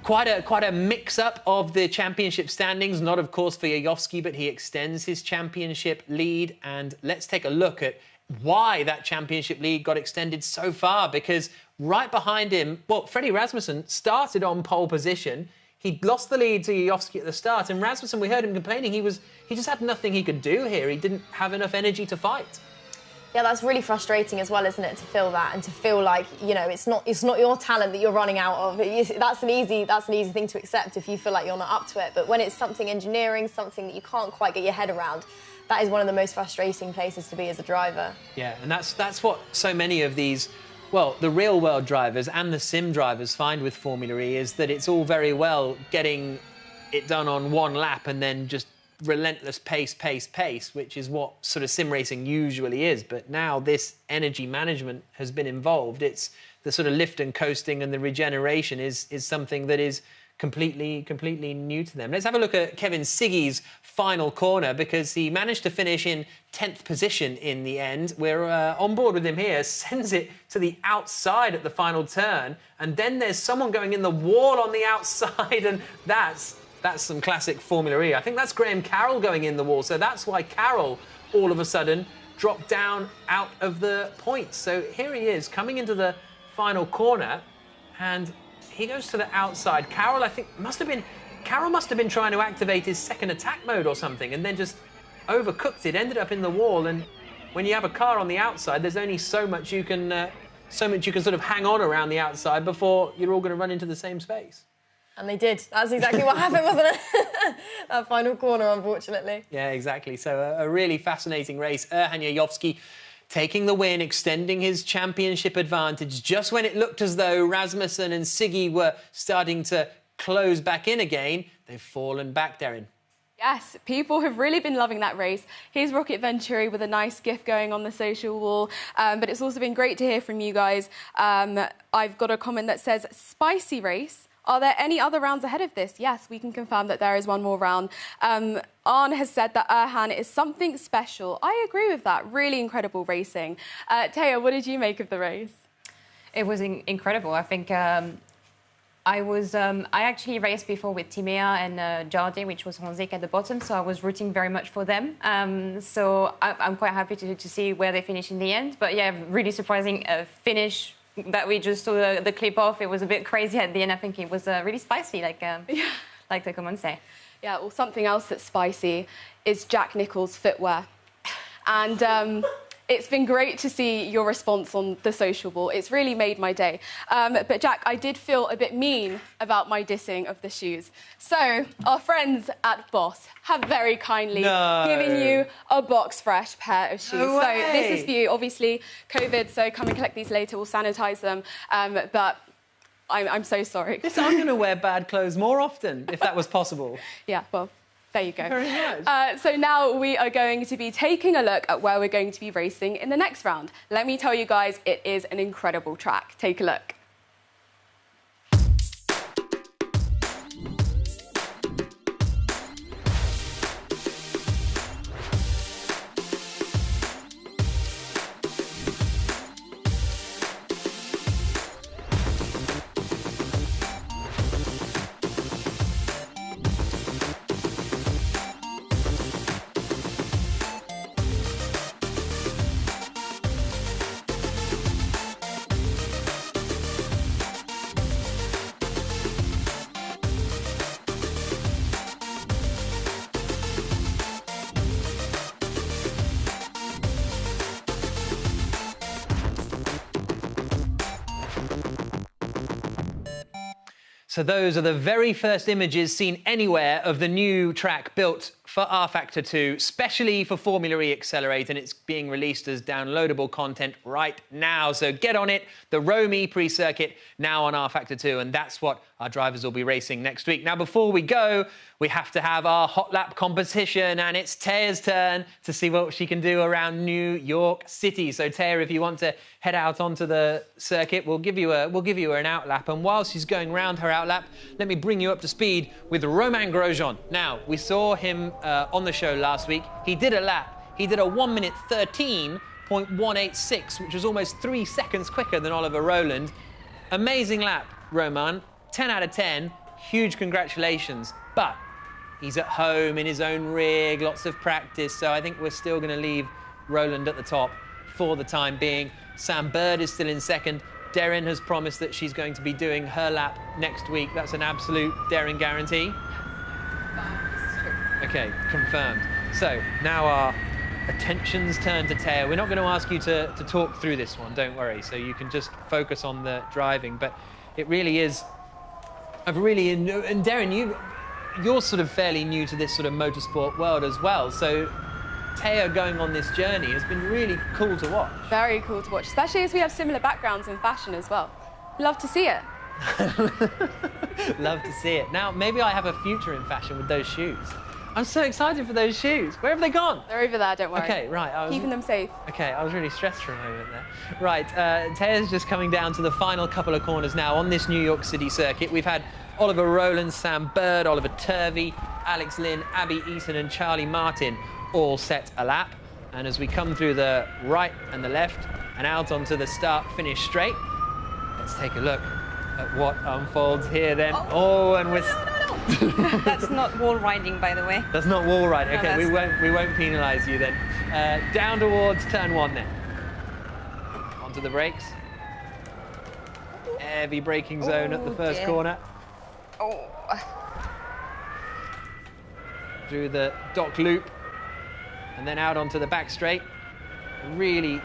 quite a mix-up of the championship standings. Not, of course, for Jajovski, but he extends his championship lead. And let's take a look at why that championship lead got extended so far, because right behind him, well, Freddie Rasmussen started on pole position. He lost the lead to Jajovski at the start, and Rasmussen, we heard him complaining, he just had nothing he could do here. He didn't have enough energy to fight. Yeah, that's really frustrating as well, isn't it, to feel that and to feel like, it's not your talent that you're running out of. That's an easy thing to accept if you feel like you're not up to it. But when it's something engineering, something that you can't quite get your head around, that is one of the most frustrating places to be as a driver. Yeah, and that's what so many of these, well, the real-world drivers and the sim drivers find with Formula E, is that it's all very well getting it done on one lap and then just relentless pace, which is what sort of sim racing usually is. But now this energy management has been involved. It's the sort of lift and coasting and the regeneration is something that is completely new to them. Let's have a look at Kevin Siggy's final corner, because he managed to finish in 10th position in the end. We're on board with him here, sends it to the outside at the final turn, and then there's someone going in the wall on the outside, and that's some classic Formula E. I think that's Graham Carroll going in the wall, so that's why Carroll all of a sudden dropped down out of the points. So here he is coming into the final corner, and he goes to the outside. Carroll, I think, must have been trying to activate his second attack mode or something, and then just overcooked it, ended up in the wall. And when you have a car on the outside, there's only so much you can sort of hang on around the outside before you're all going to run into the same space. And they did. That's exactly what happened, wasn't it? That final corner, unfortunately. Yeah, exactly. So a really fascinating race. Erhan Jajovski taking the win, extending his championship advantage just when it looked as though Rasmussen and Siggy were starting to close back in again. They've fallen back, Darren. Yes, people have really been loving that race. Here's Rocket Venturi with a nice gif going on the social wall. But it's also been great to hear from you guys. I've got a comment that says, spicy race. Are there any other rounds ahead of this? Yes, we can confirm that there is one more round. Arne has said that Erhan is something special. I agree with that. Really incredible racing. Taya, what did you make of the race? It was incredible. I think I actually raced before with Timea and Jardim, which was Honzik at the bottom, so I was rooting very much for them. So I'm quite happy to see where they finish in the end. But yeah, really surprising finish that we just saw the clip off. It was a bit crazy at the end. I think it was really spicy, like the comments say. Yeah, well, something else that's spicy is Jack Nicholls' footwear. And it's been great to see your response on the social wall. It's really made my day. But Jack, I did feel a bit mean about my dissing of the shoes. So our friends at Boss have very kindly given you a box fresh pair of shoes. No way. So this is for you. Obviously, COVID, so come and collect these later. We'll sanitize them. But I'm so sorry. I'm going to wear bad clothes more often, if that was possible. Yeah, well, there you go. Very much. So now we are going to be taking a look at where we're going to be racing in the next round. Let me tell you guys, it is an incredible track. Take a look. So those are the very first images seen anywhere of the new track built for rFactor 2, specially for Formula E Accelerate, and it's being released as downloadable content right now. So get on it. The Rome E pre-circuit now on rFactor 2, and that's what our drivers will be racing next week. Now, before we go, we have to have our hot lap competition, and it's Taya's turn to see what she can do around New York City. So Taya, if you want to head out onto the circuit, we'll give you an out lap. And while she's going round her out lap, let me bring you up to speed with Romain Grosjean. Now, we saw him on the show last week. He did a lap. He did a 1 minute 13.186, which was almost 3 seconds quicker than Oliver Rowland. Amazing lap, Romain. 10 out of 10. Huge congratulations. But he's at home in his own rig, lots of practice, so I think we're still going to leave Rowland at the top for the time being. Sam Bird is still in second. Darren has promised that she's going to be doing her lap next week. That's an absolute Darren guarantee. Okay, confirmed. So now our attention's turned to Taya. We're not going to ask you to talk through this one, don't worry. So you can just focus on the driving. But it really is, and Darren, you're sort of fairly new to this sort of motorsport world as well. So Taya going on this journey has been really cool to watch. Very cool to watch, especially as we have similar backgrounds in fashion as well. Love to see it. Love to see it. Now, maybe I have a future in fashion with those shoes. I'm so excited for those shoes. Where have they gone? They're over there, don't worry. Okay, right. Keeping them safe. Okay, I was really stressed for a moment there. Right, Taya's just coming down to the final couple of corners now on this New York City circuit. We've had Oliver Rowland, Sam Bird, Oliver Turvey, Alex Lynn, Abby Eaton and Charlie Martin all set a lap. And as we come through the right and the left and out onto the start-finish straight, let's take a look at what unfolds here then. Oh, and we're... That's not wall riding, by the way. That's not wall riding. No, Okay, we won't penalise you then. Down towards turn 1 then. Onto the brakes. Heavy braking zone at the first corner. Oh. Through the dock loop and then out onto the back straight. A really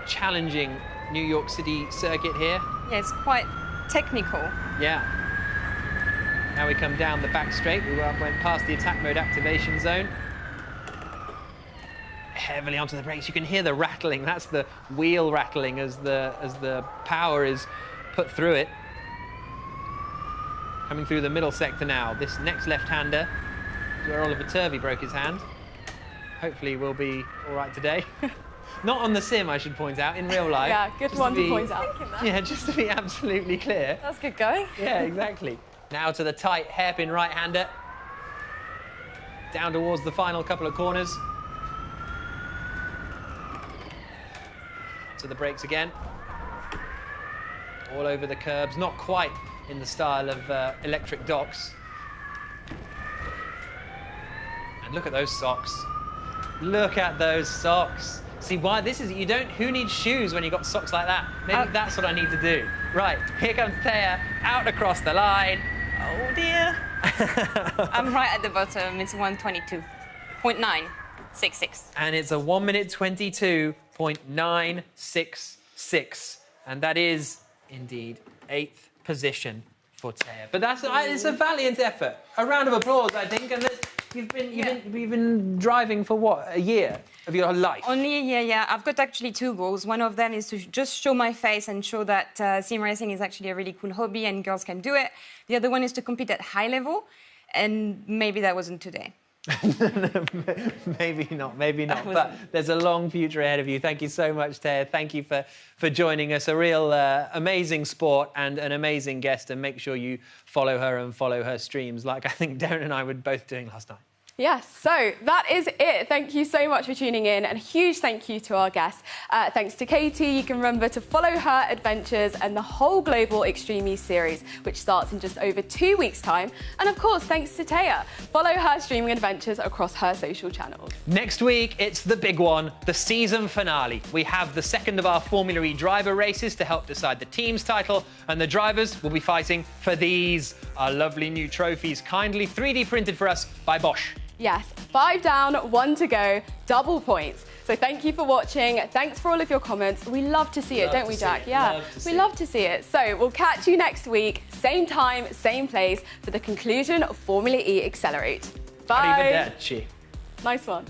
challenging New York City circuit here. Yeah, it's quite technical. Yeah. Now we come down the back straight. We went past the attack mode activation zone. Heavily onto the brakes. You can hear the rattling. That's the wheel rattling as the power is put through it. Coming through the middle sector now. This next left-hander is where Oliver Turvey broke his hand. Hopefully we'll be all right today. Not on the sim, I should point out, in real life. Yeah, good one to point out. Yeah, just to be absolutely clear. That's good going. Yeah, exactly. Now to the tight hairpin right-hander. Down towards the final couple of corners. To the brakes again. All over the curbs, not quite in the style of electric docks. And look at those socks. Look at those socks. See why this is, who needs shoes when you've got socks like that? Maybe that's what I need to do. Right, here comes Diriyah, out across the line. Oh dear. I'm right at the bottom, it's 122.966. And it's a 1:22.966. And that is indeed 8th position for Diriyah. But it's a valiant effort. A round of applause, I think. And you've been driving for what, a year of your life? Only a year, yeah. I've got actually 2 goals. One of them is to just show my face and show that sim racing is actually a really cool hobby and girls can do it. The other one is to compete at high level, and maybe that wasn't today. Maybe not, but there's a long future ahead of you. Thank you so much, Diriyah. Thank you for joining us. A real amazing sport and an amazing guest, and make sure you follow her and follow her streams like I think Darren and I were both doing last night. Yes, so that is it. Thank you so much for tuning in, and a huge thank you to our guests. Thanks to Katie. You can remember to follow her adventures and the whole Global Extreme series, which starts in just over 2 weeks' time. And of course, thanks to Diriyah. Follow her streaming adventures across her social channels. Next week, it's the big one, the season finale. We have the second of our Formula E driver races to help decide the team's title, and the drivers will be fighting for these, our lovely new trophies, kindly 3D printed for us by Bosch. Yes, 5 down, 1 to go, double points. So thank you for watching. Thanks for all of your comments. We love to see it, don't we, Jack? Yeah, we love to see it. So we'll catch you next week, same time, same place, for the conclusion of Formula E Accelerate. Bye. Arrivederci. Nice one.